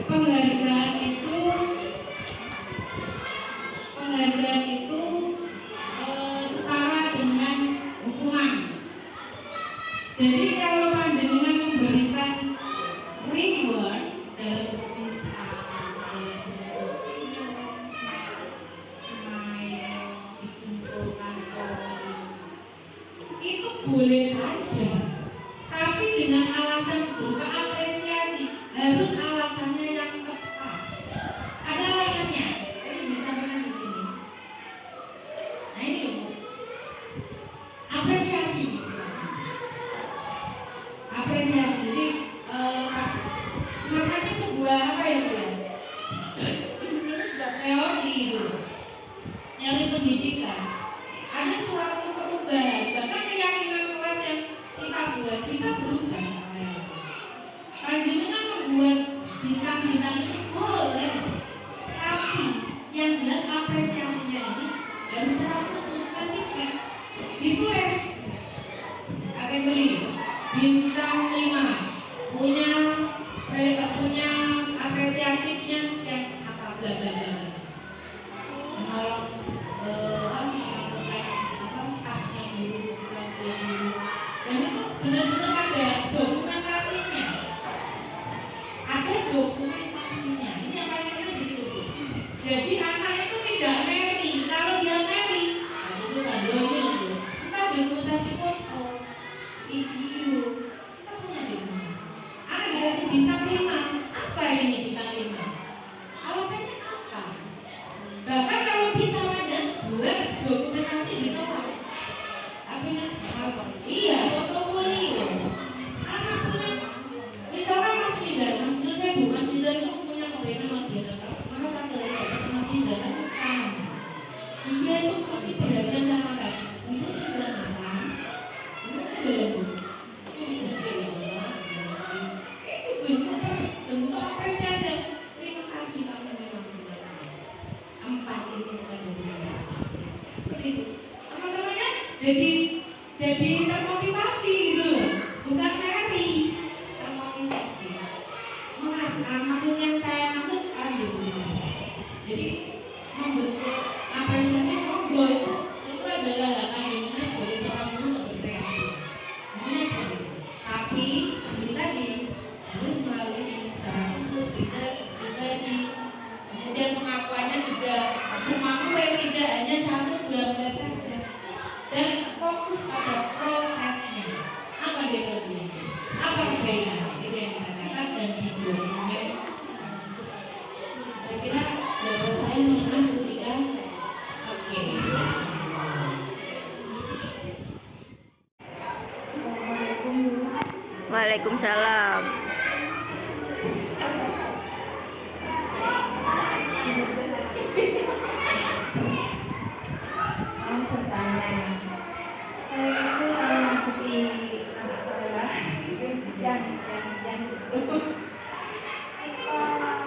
penghargaan itu setara dengan hukuman. Jadi kalau panjenengan memberikan reward dalam bentuk dikumpulkan itu boleh saja, tapi dengan alasan berupa apresiasi, harus alasannya yang tepat. Ada alasannya, ini disampaikan di sini. Nah ini Bu, apresiasi istilahnya. Apresiasi, jadi makanya sebuah apa ya Bu ya? Ini sebuah teori itu, teori pendidikan. Ada suatu perubahan, bahkan keyakinan kelas yang kita buat bisa berubah sama yang panjenengan membuat bintang-bintang itu boleh, tapi yang jelas apresiasinya ini harus secara khusus spesifik ditulis kategori bintang 5 punya apresiatifnya siap apa bla bla bla. Dan itu benar-benar ada dokumentasinya. Ini yang paling penting di situ. Jadi anak itu tidak meri. Kalau dia meri, itu tadi kita dokumentasi foto, video, kita punya dokumentasi. Anak dikasih bintang 5, apa ini bintang 5? Alasannya apa? Bahkan kalau bisa buat dokumentasi di kelas. Iya, portofolio. Anak punya, misalkan Mas Rizal itu punya kebaikan luar biasa. Maka saya dari Mas Rizal itu sekarang. Dia itu pasti perhatian sama saya. Itu sudah apa? Itu adalah Bu. Itu bentuk apresiasi. Terima kasih kamu memang berbakat. 4 itu bukan dari seperti itu. Teman-temannya jadi termotivasi gitu loh, bukan meri, termotivasi. Maksud yang saya maksud jadi membentuk apresiasi monggo itu adalah hak Anda sebagai seorang guru untuk berkreasi. Ini seperti itu. Tapi ini tadi harus melalui secara khusus pribadi. Kemudian pengakuannya juga semua murid, tidak hanya 1-2 murid saja. Dan fokus pada prosesnya. Apa dia? Apa baik. Itu yang kita catat dan di dokumen. Saya kira jawaban saya mengenai ketika oke. Waalaikumsalam. Pertanyaan saya itu kalau masuki sekolah yang itu sekolah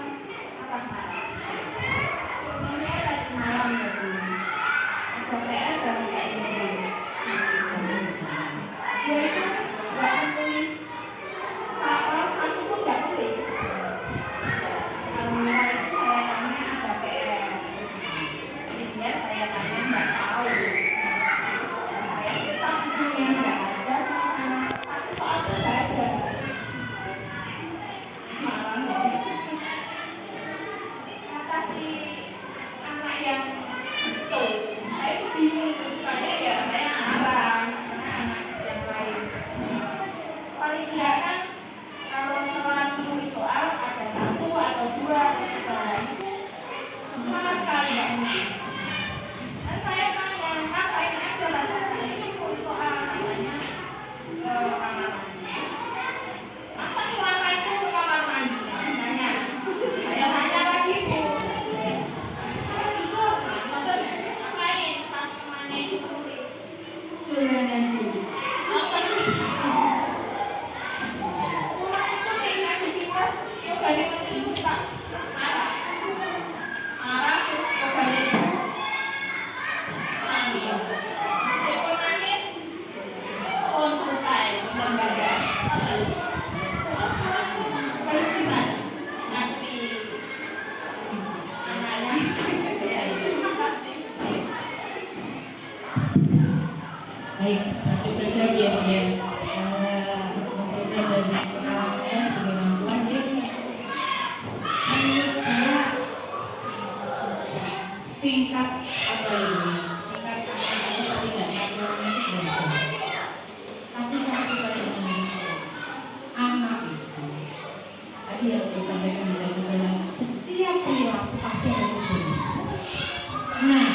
apa contohnya lagi malam gitu ada PR bahasa Inggris dia itu nggak menulis satu pun nggak tulis kalau mulai itu saya tanya ada PR dia saya tanya nggak tahu saya bisa punya nggak ada tapi soalnya nggak ada marah kata si anak yang itu saya itu bingung supaya ya saya arang karena anak yang lain paling tidak kan kalau orang tulis soal ada satu atau dua atau tiga sama sekali nggak nulis. Dan saya tanya, ngapain aja bahasa saya ini nulis soal namanya kamar mandi. Masa selama itu kamar mandi? Tanya. Saya tanya lagi bu. Terus itu ngapain pas kemana itu nulis? Dolanan bu. Nonton. Pulang itu tinggal di kipas, yuk dari menteri Pak. Marah. Marah terus kembali nangis. Dia pun nangis. Oh selesai lembaga. Terus gimana? Nanti anaknya. Ya terima kasih. Baik, saya coba jawab ya Pak ya. Mencoba dari pengalaman saya sebagai orang tua ya. Menurut saya tingkat apa ini? Tingkat anak-anak tidak laporan itu berapa? Tapi saya coba dengan anak itu. Tadi yang saya sampaikan adalah setiap perilaku pasti ada usulnya. Nah,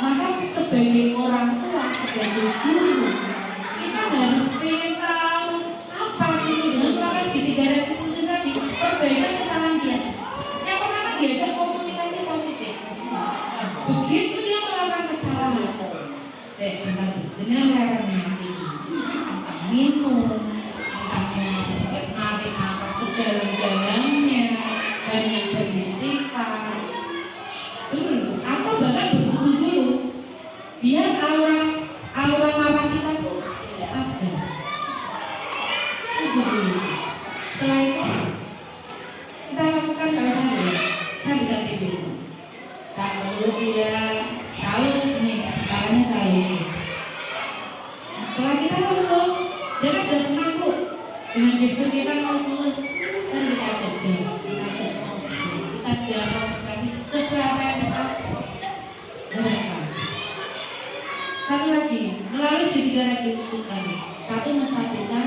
maka sebagai orang tua, sebagai guru, kita harus pengen tahu apa sih dengan melakukan segitiga restitusi tadi, perbaikan kesalahan dia. Yang pertama diajak komunikasi positif. Begitu dia melakukan kesalahan, saya sebentar, dengan melakukan entah minum, entah menarik apa sedalam-dalamnya, banyak beristighfar, dulu atau bahkan berwudu dulu, biar aura marah kita tuh tidak ada. Wudu dulu. Setelah itu kita lakukan kalau saya diganti dulu. Saya perlu dia salus nih, caranya salus. Setelah kita lulus, dia kan sudah mengaku dengan gestur kita lulus, kan kita ajak jawab, kita jawab kasih sesuai apa yang kita harapkan. Satu lagi, melalui segitiga restitusi tadi, satu mensatukan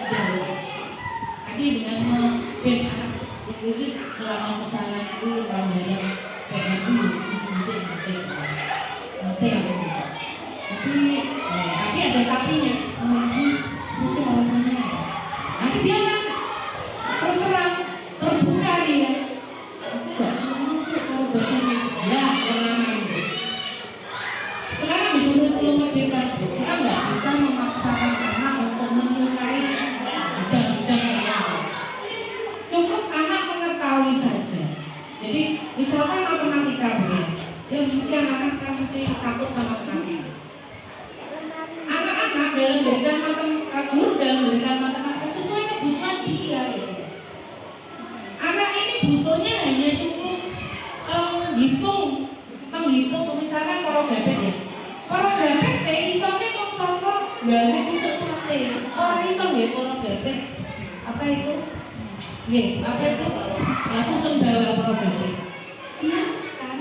13. Tadi dengan membackup itu melakukan kesalahan itu pelanggaran PMU itu bisa nanti aku bisa. Tapi ada tapinya, mesti alasannya. Nanti dia kan terus terang terbuka dia. Aku nggak semua kalau bahasa Indonesia ya pengalaman. Sekarang menurut ilmu kita nggak bisa memaksakan anak untuk menyukai bidang-bidang yang lain. Cukup anak mengetahui saja. Jadi misalkan matematika begini, ya mesti anak-anak kan mesti takut sama matematika. Anak-anak dalam memberikan matematika, guru dalam memberikan matematika sesuai kebutuhan dia. Ya. Anak ini butuhnya hanya cukup menghitung, misalkan para gapet ya. Para gapet teh isone kok sapa gawe tusuk sate. Ora iso nggih para gapet. Apa itu? Nggih, apa itu? Ya susun bawa para gapet. Iya kan?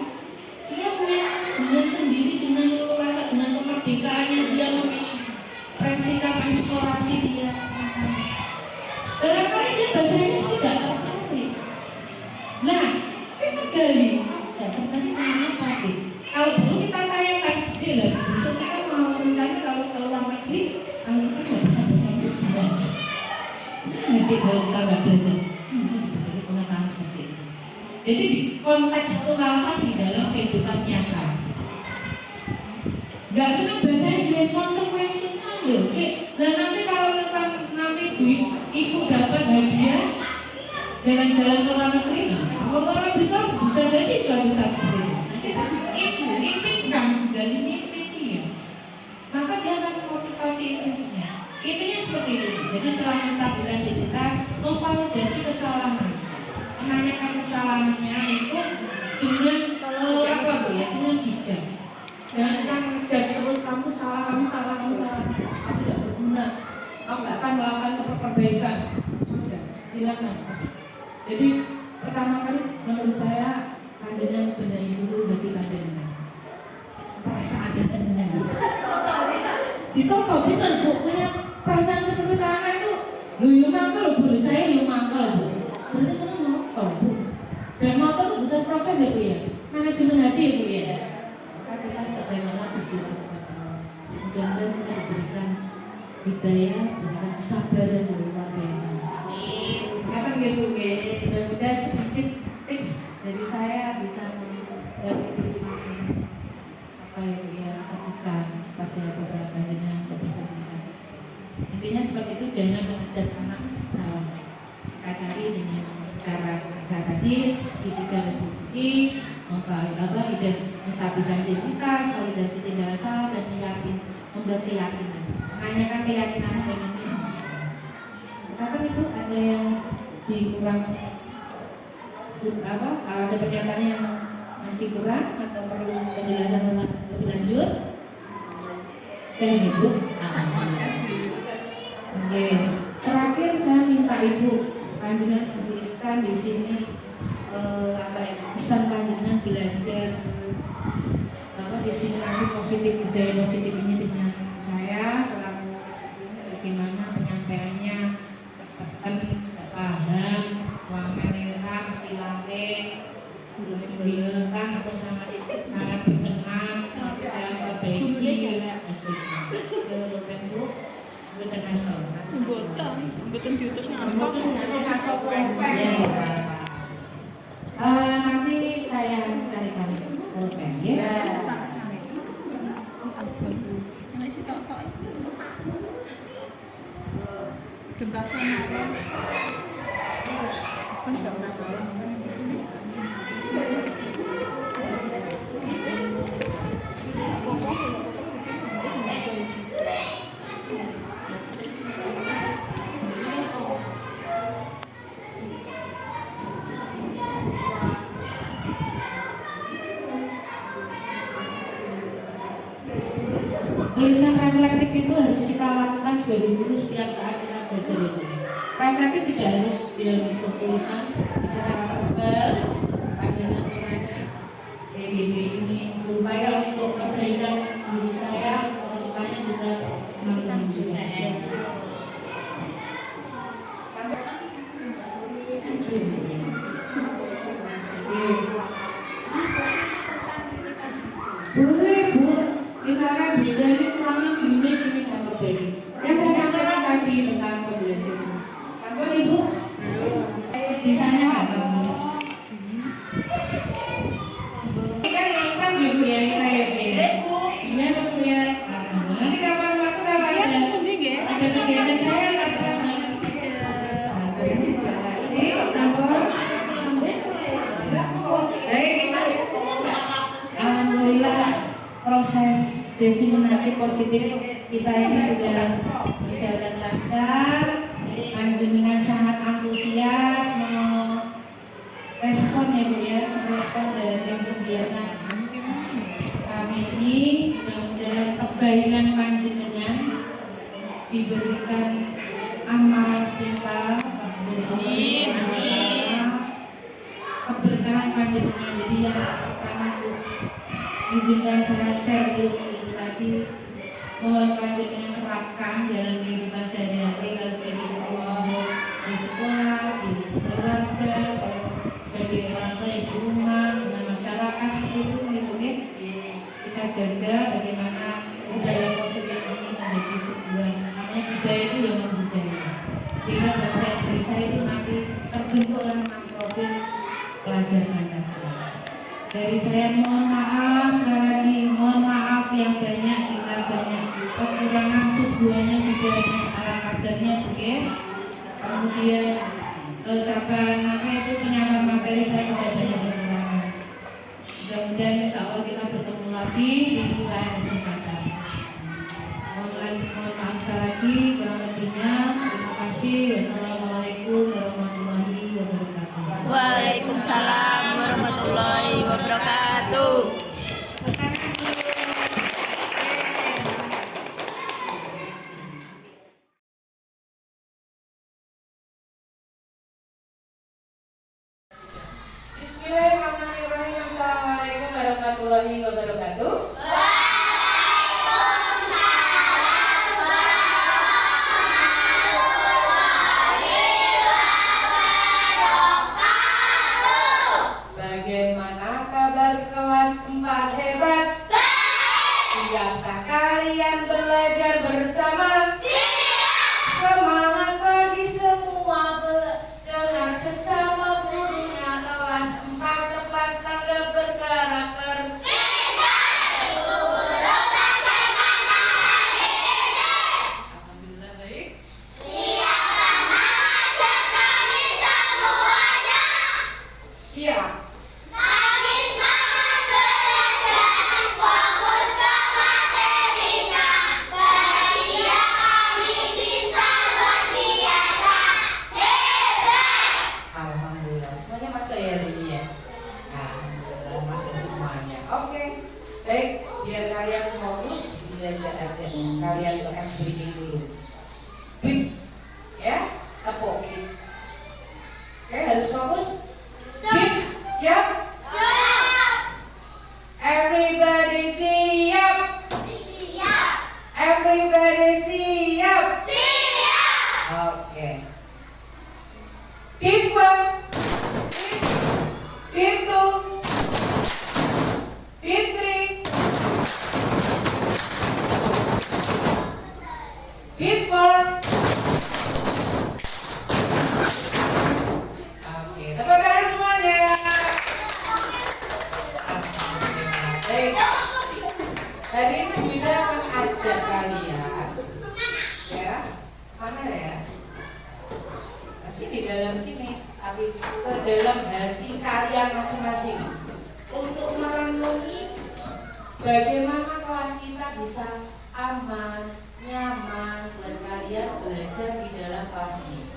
Dia punya dengan sendiri, dengan rasa, dengan kemerdekaannya dia mengekspresikan eksplorasi dia. Nah, kita gali. Ya, tadi apa deh? Kalau dulu kita tanyakan, lah, besok kita mau rencana kalau ke luar negeri, kalau kita nggak bisa bahasa Inggris gimana? Nanti kalau kita nggak belajar, bisa diberi pengetahuan seperti itu. Jadi dikontekstualkan di dalam kehidupan nyata. Gak senang bahasa Inggris, konsekuensinya loh. Dan nanti kalau nanti ibu dapat hadiah jalan-jalan ke luar negeri, orang bisa jadi suatu saat seperti itu. Nah, kita impikan dari mimpi dia, maka dia akan memotivasi intinya. Intinya seperti itu. Jadi setelah menstabilkan identitas, memvalidasi kesalahan, menanyakan kesalahannya itu dengan dengan bijak. Jangan kita ngejudge terus, kamu salah, kamu tidak berguna, kamu nggak akan melakukan perbaikan. Sudah, hilanglah seperti itu. Jadi pertama kali menurut saya panjenengan benahi dulu hati panjenengan, perasaan panjenengan. Jika kau benar bu punya perasaan seperti karena itu, lu mangkel bu, saya mangkel bu. Berarti kan motor bu, dan motor itu butuh proses ya bu ya, manajemen hati ya bu ya. Kita sebagaimana berdoa kepada Allah, mudah-mudahan kita diberikan hidayah dan kesabaran yang luar biasa. Kata gitu, mudah-mudahan sedikit tips dari saya bisa membantu semakin apa itu ya lakukan pada beberapa jenengan komunikasi. Intinya seperti itu, jangan mengejas anak salah. Kita cari dengan cara saya tadi segitiga restitusi, dan menstabilkan identitas, validasi tindak salah dan membuat keyakinan. Menanyakan keyakinan ini. Kapan itu ada yang dikurang ada pernyataan yang masih kurang atau perlu penjelasan lebih lanjut? Dan ibu, oke. Terakhir saya minta ibu panjenengan menuliskan di sini pesan panjenengan belajar disimulasi positif, budaya positif ini dengan saya selama bagaimana penyampaiannya kan tidak paham ruangan era istilahnya terus membingungkan atau sangat berkenan tapi saya perbaiki dan bu bukan asal Bukan diutusnya nanti saya carikan pulpen ya. Gentasan apa? Gentasan apa? Mungkin itu bisa. Tulisan reflektif itu harus kita lakukan sebagai guru setiap saat kita belajar itu. Reflektif tidak harus dalam bentuk tulisan, bisa secara verbal, panjangan PBB ini berupaya untuk perbaikan diri saya, kedepannya juga teman-teman juga. Boleh bu, misalkan beda ini kurangnya gini saya perbaiki. Yang saya sampaikan tadi tentang pembelajaran. Sampai ibu, bisanya nggak kamu? Ini kan ngangkat ya bu ya kita ya bu ya. Ini apa bu ya? Nanti kapan waktu kalau ada kegiatan saya nggak bisa banget. Jadi sampai. Baik, alhamdulillah proses diseminasi positif kita ini sudah berjalan lancar. Panjenengan sangat antusias merespon ya bu ya, merespon dari kegiatan kami ini. Mudah-mudahan kebaikan panjenengan diberikan amal istighfar dari Allah SWT, keberkahan panjenengan. Jadi yang pertama itu izinkan saya share ilmu ini tadi, mohon panjenengan terapkan dalam kehidupan sehari-hari, kalau sebagai guru di sekolah, di keluarga, sebagai orang tua yang di rumah dengan masyarakat seperti itu mungkin kita jaga bagaimana budaya positif ini menjadi sebuah namanya budaya itu yang membudaya, sehingga bangsa Indonesia itu nanti terbentuk oleh 6 profil pelajar Pancasila. Dari saya mohon maaf sekali lagi, mohon maaf yang banyak jika banyak kekurangan subuhannya sudah hanya searah kadarnya mungkin. Kemudian ucapan apa itu penyampaian materi saya sudah banyak kekurangan. Mudah-mudahan insya Allah kita bertemu lagi di lain kesempatan. Mohon maaf sekali lagi kurang lebihnya. Terima kasih. Wassalamualaikum warahmatullahi wabarakatuh. Waalaikumsalam warahmatullahi wabarakatuh. Bismillahirrahmanirrahim. Assalamualaikum warahmatullahi wabarakatuh. Bagaimana kabar kelas 4 hebat? Siapkah kalian belajar bersama? Semangat bagi semua dengan sesama gurunya. Kelas 4 tepat tanggap berkarakter. Alhamdulillah baik. Siap. Alhamdulillah semuanya masuk ya ini ya. Alhamdulillah masuk semuanya. Oke, baik. Biar kalian fokus belajar aja. Kalian bekas breathing dulu. Beat, ya, tepuk. Beat. Oke, harus fokus. Beat, siap? Everybody siap. Everybody siap. Oke. Beat 1, beat 2, beat 3, beat 4. Oke, tepuk tangan semuanya. Baik. Tadi ini bisa mengajak kalian, ya, mana ya? Masih di dalam sini, tapi ke dalam hati kalian masing-masing untuk merenungi bagaimana kelas kita bisa aman, nyaman buat kalian belajar di dalam kelas ini.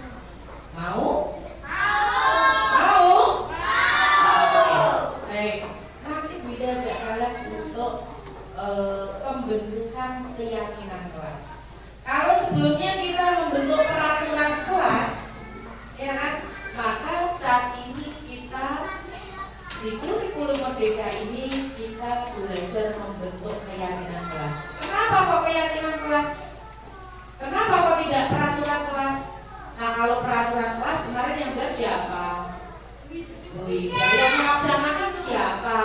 Mau? Mau? Oke. Baik. Nanti Bida ajak kalian untuk pembentukan keyakinan kelas. Kalau sebelumnya kita membentuk peraturan kelas, ya kan? Maka saat ini kita di kurikulum Merdeka ini kita belajar membentuk keyakinan kelas. Kenapa kok keyakinan kelas? Kenapa kok tidak peraturan kelas? Nah, kalau peraturan kelas kemarin yang buat siapa? Wida. Yang melaksanakan siapa?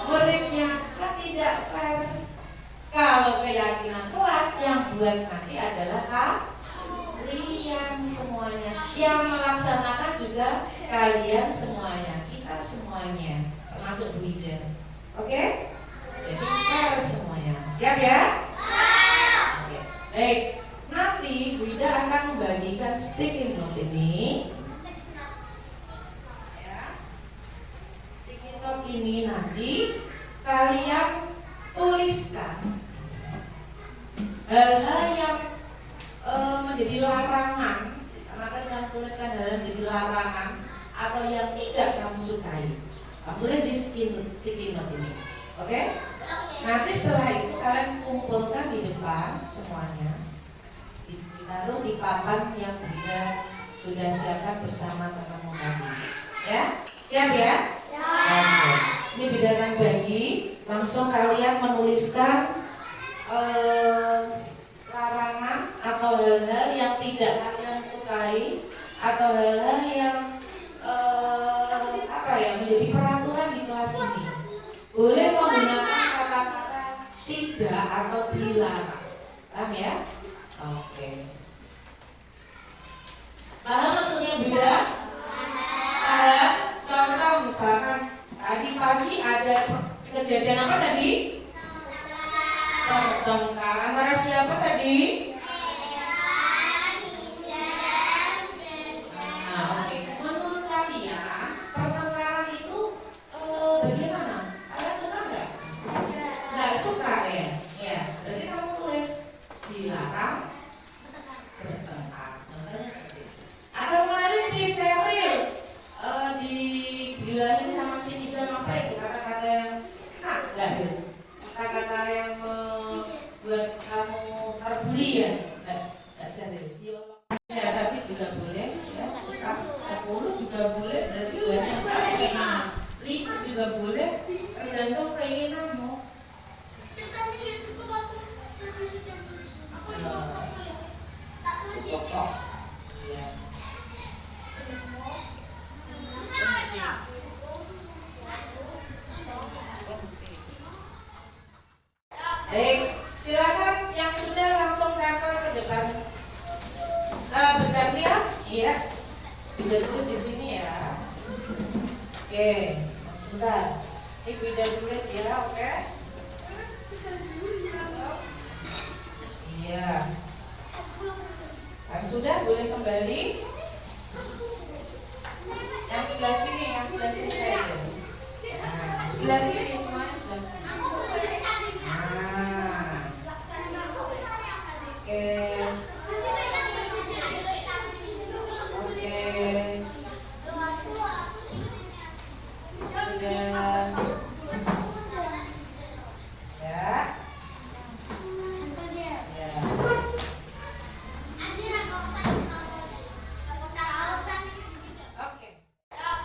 Muridnya. Kan tidak fair. Kalau keyakinan kelas yang buat nanti adalah kalian semuanya, yang melaksanakan juga kalian semuanya, kita semuanya, termasuk Wida. Oke? Jadi kita semuanya. Siap ya? Oke. Baik. Nanti Wida akan membagikan sticky note ini. Ya. Sticky note ini nanti kalian tuliskan hal-hal yang menjadi larangan, karena kalian tuliskan hal yang menjadi larangan atau yang tidak kamu sukai. Tulis di sticky note ini, oke? Nanti setelah itu kalian kumpulkan di depan semuanya, ditaruh di papan yang sudah siapkan bersama teman-teman tadi. Ya, siap ya? Oke. Ini Bida akan bagi, langsung kalian menuliskan larangan atau hal-hal yang tidak kalian sukai atau hal-hal yang menjadi peraturan di kelas ini. Boleh menggunakan kata-kata tidak atau dilarang. Paham ya? Oke. Paham maksudnya bila? Paham? Contoh misalkan tadi pagi ada kejadian apa tadi? Pertengkaran antara siapa tadi? Nah, oke. Menurut kalian pertengkaran itu bagaimana? Kalian suka nggak? Nggak suka ya? Ya. Jadi kamu tulis dilarang bertengkar. Atau kemarin si Feril dibilangin sama si Nizam apa itu kata-kata yang enak nggak? Kata-kata yang buat kamu terbeli ya? Nggak serius. Ya, tapi juga boleh ya. 10 juga boleh, berarti banyak sekali. 5 juga boleh, tergantung keinginanmu. Pokok. Iya. Baik, silakan yang sudah langsung cover ke depan. Bentar ya, iya. Sudah tulis di sini ya. Oke, sebentar. Ini sudah tulis ya, oke. Iya. Yang sudah boleh kembali. Yang sebelah sini saya. Nah, sebelah sini semuanya sebelah sini. Nah. Oke.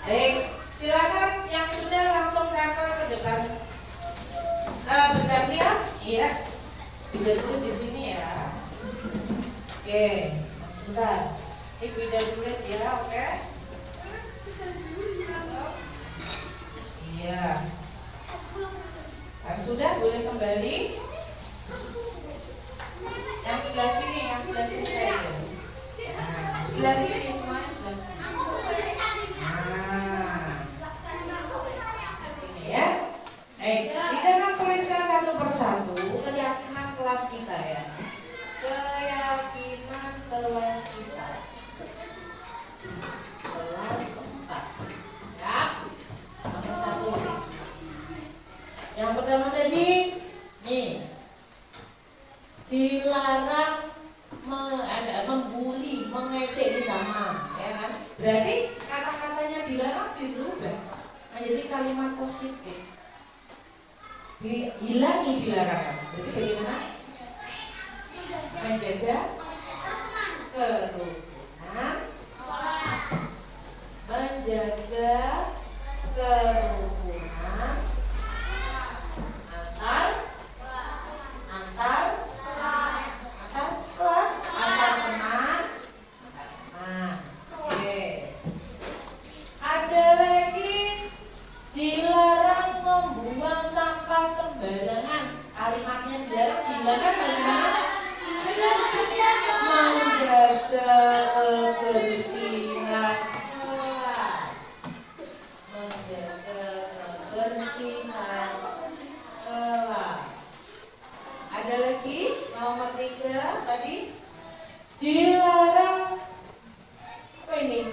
Baik, silakan yang sudah langsung cover ke depan. Bentar ya, iya. Sudah tulis di sini ya. Oke, sebentar. Ini sudah tulis ya, oke. Iya. Yang sudah boleh kembali. Yang sebelah sini saya. Nah, sebelah sini semuanya sebelah sini. Nah, ini ya. Kita tuliskan satu persatu keyakinan kelas kita ya. Keyakinan kelas kita. Kelas 4. Ya. Nomor 1. Yang pertama tadi, nih. Dilarang membuli, mengejek di sama, ya kan? Berarti kata-katanya dilarang dirubah menjadi kalimat positif. Hilangi dilarang. Jadi bagaimana? Menjaga kerukunan, menjaga kerukunan antar kelas, antar teman. Oke. Ada lagi dilarang membuang sampah sembarangan. Kalimatnya dilarang bagaimana? Menjaga kebersihan kelas. Menjaga kebersihan kelas. Ada lagi nomor 3 tadi dilarang apa ini?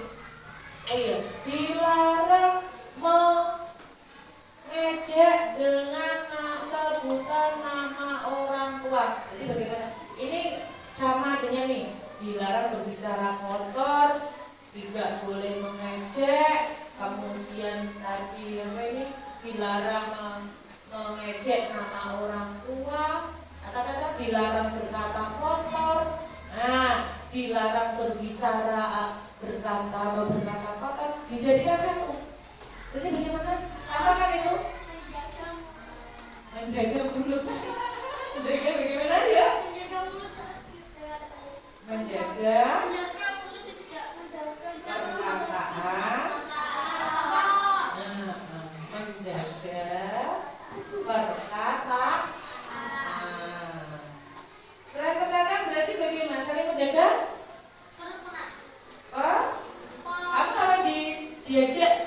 Oh iya, dilarang mengejek dengan sebutan nama orang tua. Jadi bagaimana? Ini sama dengan nih, dilarang berbicara kotor, tidak boleh mengejek. Kemudian tadi apa ini? Dilarang mengejek nama orang tua. Kata-kata dilarang berkata kotor. Nah, dilarang berbicara berkata kotor. Dijadikan satu. Jadi bagaimana? Apa kan itu? Menjaga mulut. Menjaga bagaimana ya? Menjaga mulut. Menjaga perkataan. Nah,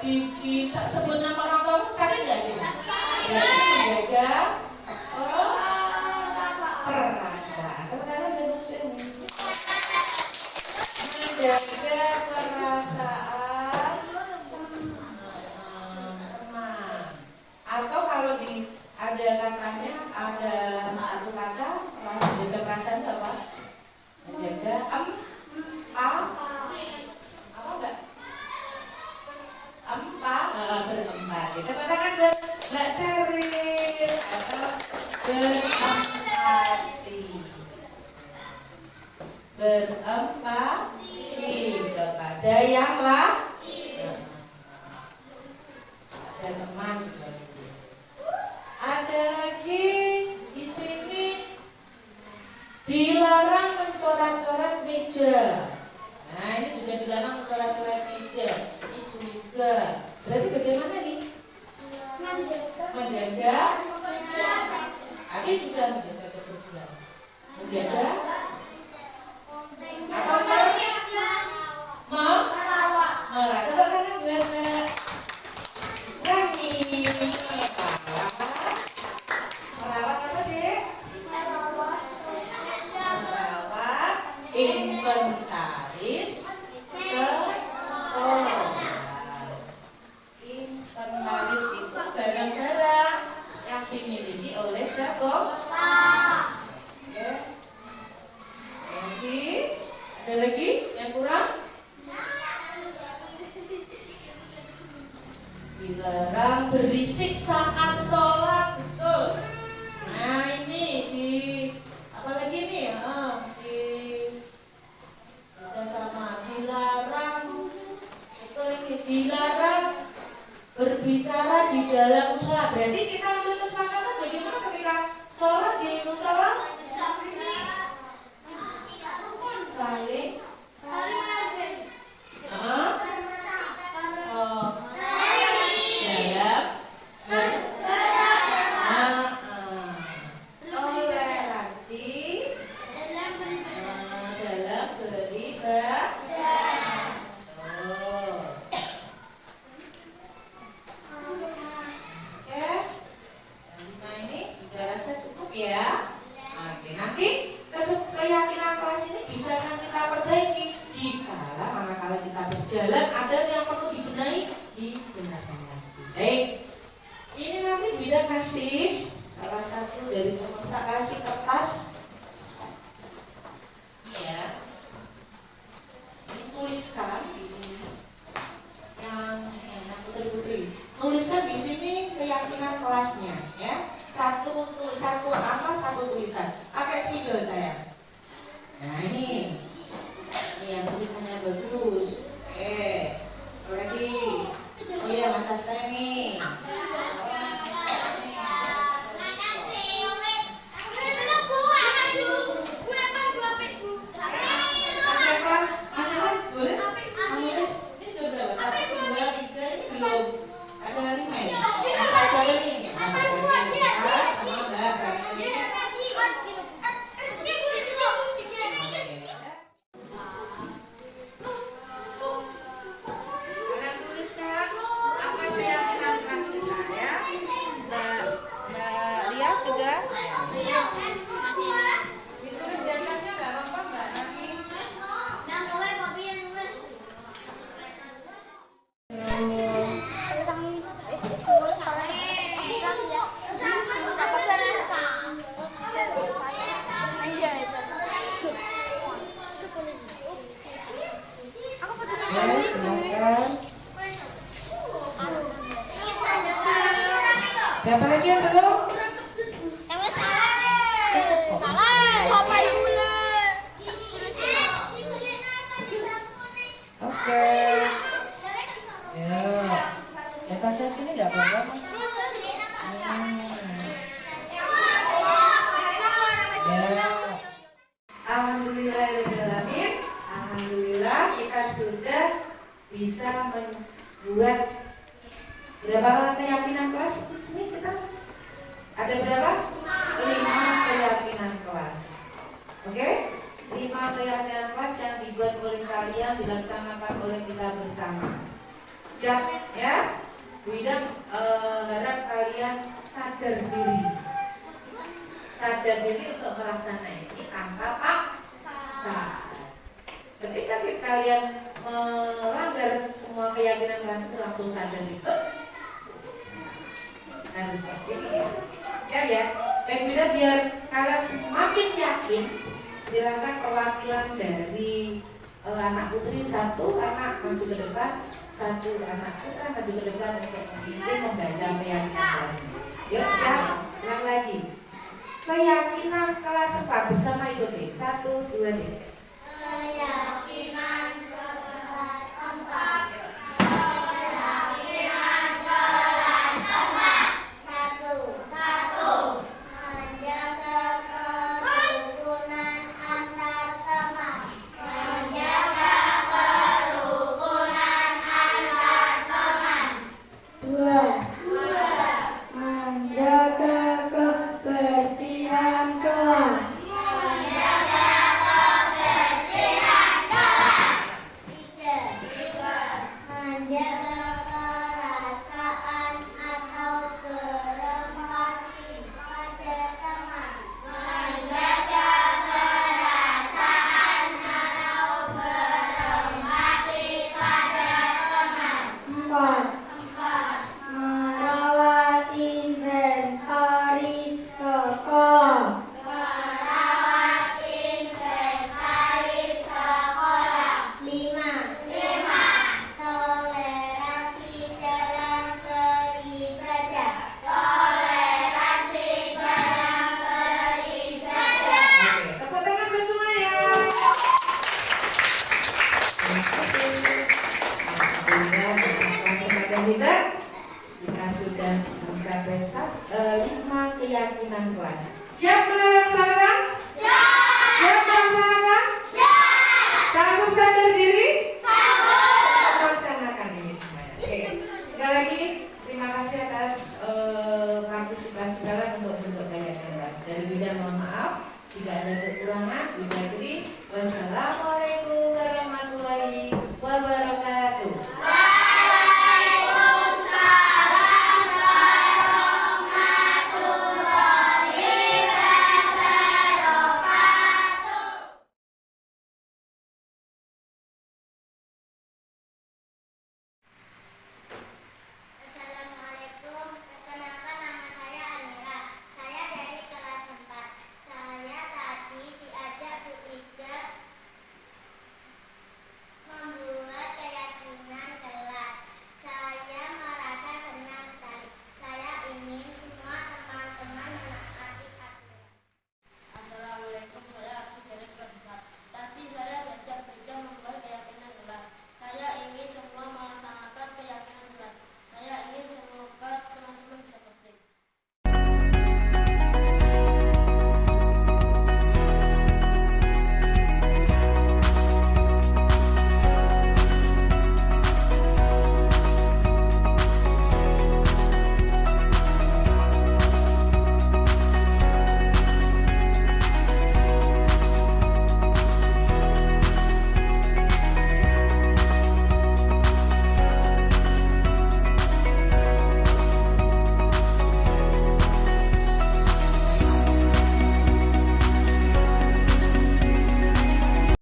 disebut nama orang tua sakit nggak sih? Berarti menjaga perasaan. Menjaga perasaan teman. Atau kalau ada katanya ada satu kata menjaga perasaan itu apa? Menjaga berempat. Kita katakan Mbak Seril atau berempati kepada yang lain. Ada teman juga. Ada lagi di sini dilarang mencoret-coret meja. Nah ini juga dilarang mencoret-coret meja. Ini juga. Berarti bagaimana nih? Menjaga. Adi sudah menjaga kebersihan. Menjaga. Apa merawat. Coba kanan benar. Rani. Merawat apa deh? Merawat inventaris sekolah. Inventaris itu barang-barang yang dimiliki oleh sekolah. Ada lagi yang kurang? Dilarang berisik saat sholat, betul. Nah ini apa lagi nih? Kita sama dilarang, betul ini dilarang berbicara di dalam musola. Berarti kita ambil kesepakatan bagaimana ketika sholat di musola? Saling toleransi dalam beribadah. Oke, yang 5 ini udah rasa cukup ya. Oke, nanti keyakinan kelas ini bisa kita perbaiki manakala kita berjalan ada yang perlu dibenahi, dibenarkan lagi. Baik, ini nanti Bida kasih salah satu dari teman tak kasih kertas. Ini ya, ini tuliskan di sini yang putri-putri. Tuliskan di sini keyakinan kelasnya, ya. Satu tulisan. Pakai spidol saya. Nah ini yang tulisannya bagus. Lagi. Oh iya masa saya nih. Boleh? Ini sudah berapa? 1, 2, 3 ini belum. Ada 5 ya? Ada ini. Siapa lagi yang belum? Oke. Ya, atasnya sini nggak apa-apa mas. Ya. Alhamdulillahirobbilalamin. Alhamdulillah kita sudah bisa membuat berapa keyakinan kelas di sini kita? Ada berapa? 5 keyakinan kelas. Oke? 5 keyakinan kelas yang dibuat oleh kalian, dilaksanakan oleh kita bersama. Siap ya? Bu Ida harap kalian sadar diri. Sadar diri untuk melaksanakan ini tanpa paksa. Ketika kalian melanggar semua keyakinan kelas itu langsung sadar itu harus seperti ini ya. Siap ya? Baik, biar kalian semakin yakin, silakan perwakilan dari anak putri satu anak maju ke depan, satu anak putra maju ke depan untuk memimpin membaca keyakinan. Yuk siap, ulang lagi. Keyakinan kelas 4 bersama ikuti. 1, 2, 3. Keyakinan kelas 4. Satu, menjaga kerukunan antar sama. Menjaga kerukunan antar teman. Dua, menjaga kebersihan kelas. Menjaga kebersihan kelas. Tiga, menjaga perasaan atau berempati pada teman. Menjaga perasaan atau berempati pada teman. Empat, merawat inventaris sekolah. Merawat inventaris sekolah. Lima, toleransi dalam beribadah. Toleransi dalam beribadah. Oke, tepuk tangan buat semua ya. Kita sudah mencapai 5 keyakinan kelas. Siap melaksanakan? Siap melaksanakan? Sanggup sadar diri? Melaksanakan ini semuanya. Oke. Sekali lagi terima kasih atas partisipasi kalian untuk bentuk keyakinan kelas. Dari Bida mohon maaf jika ada kekurangan. Bida Tri, wassalamualaikum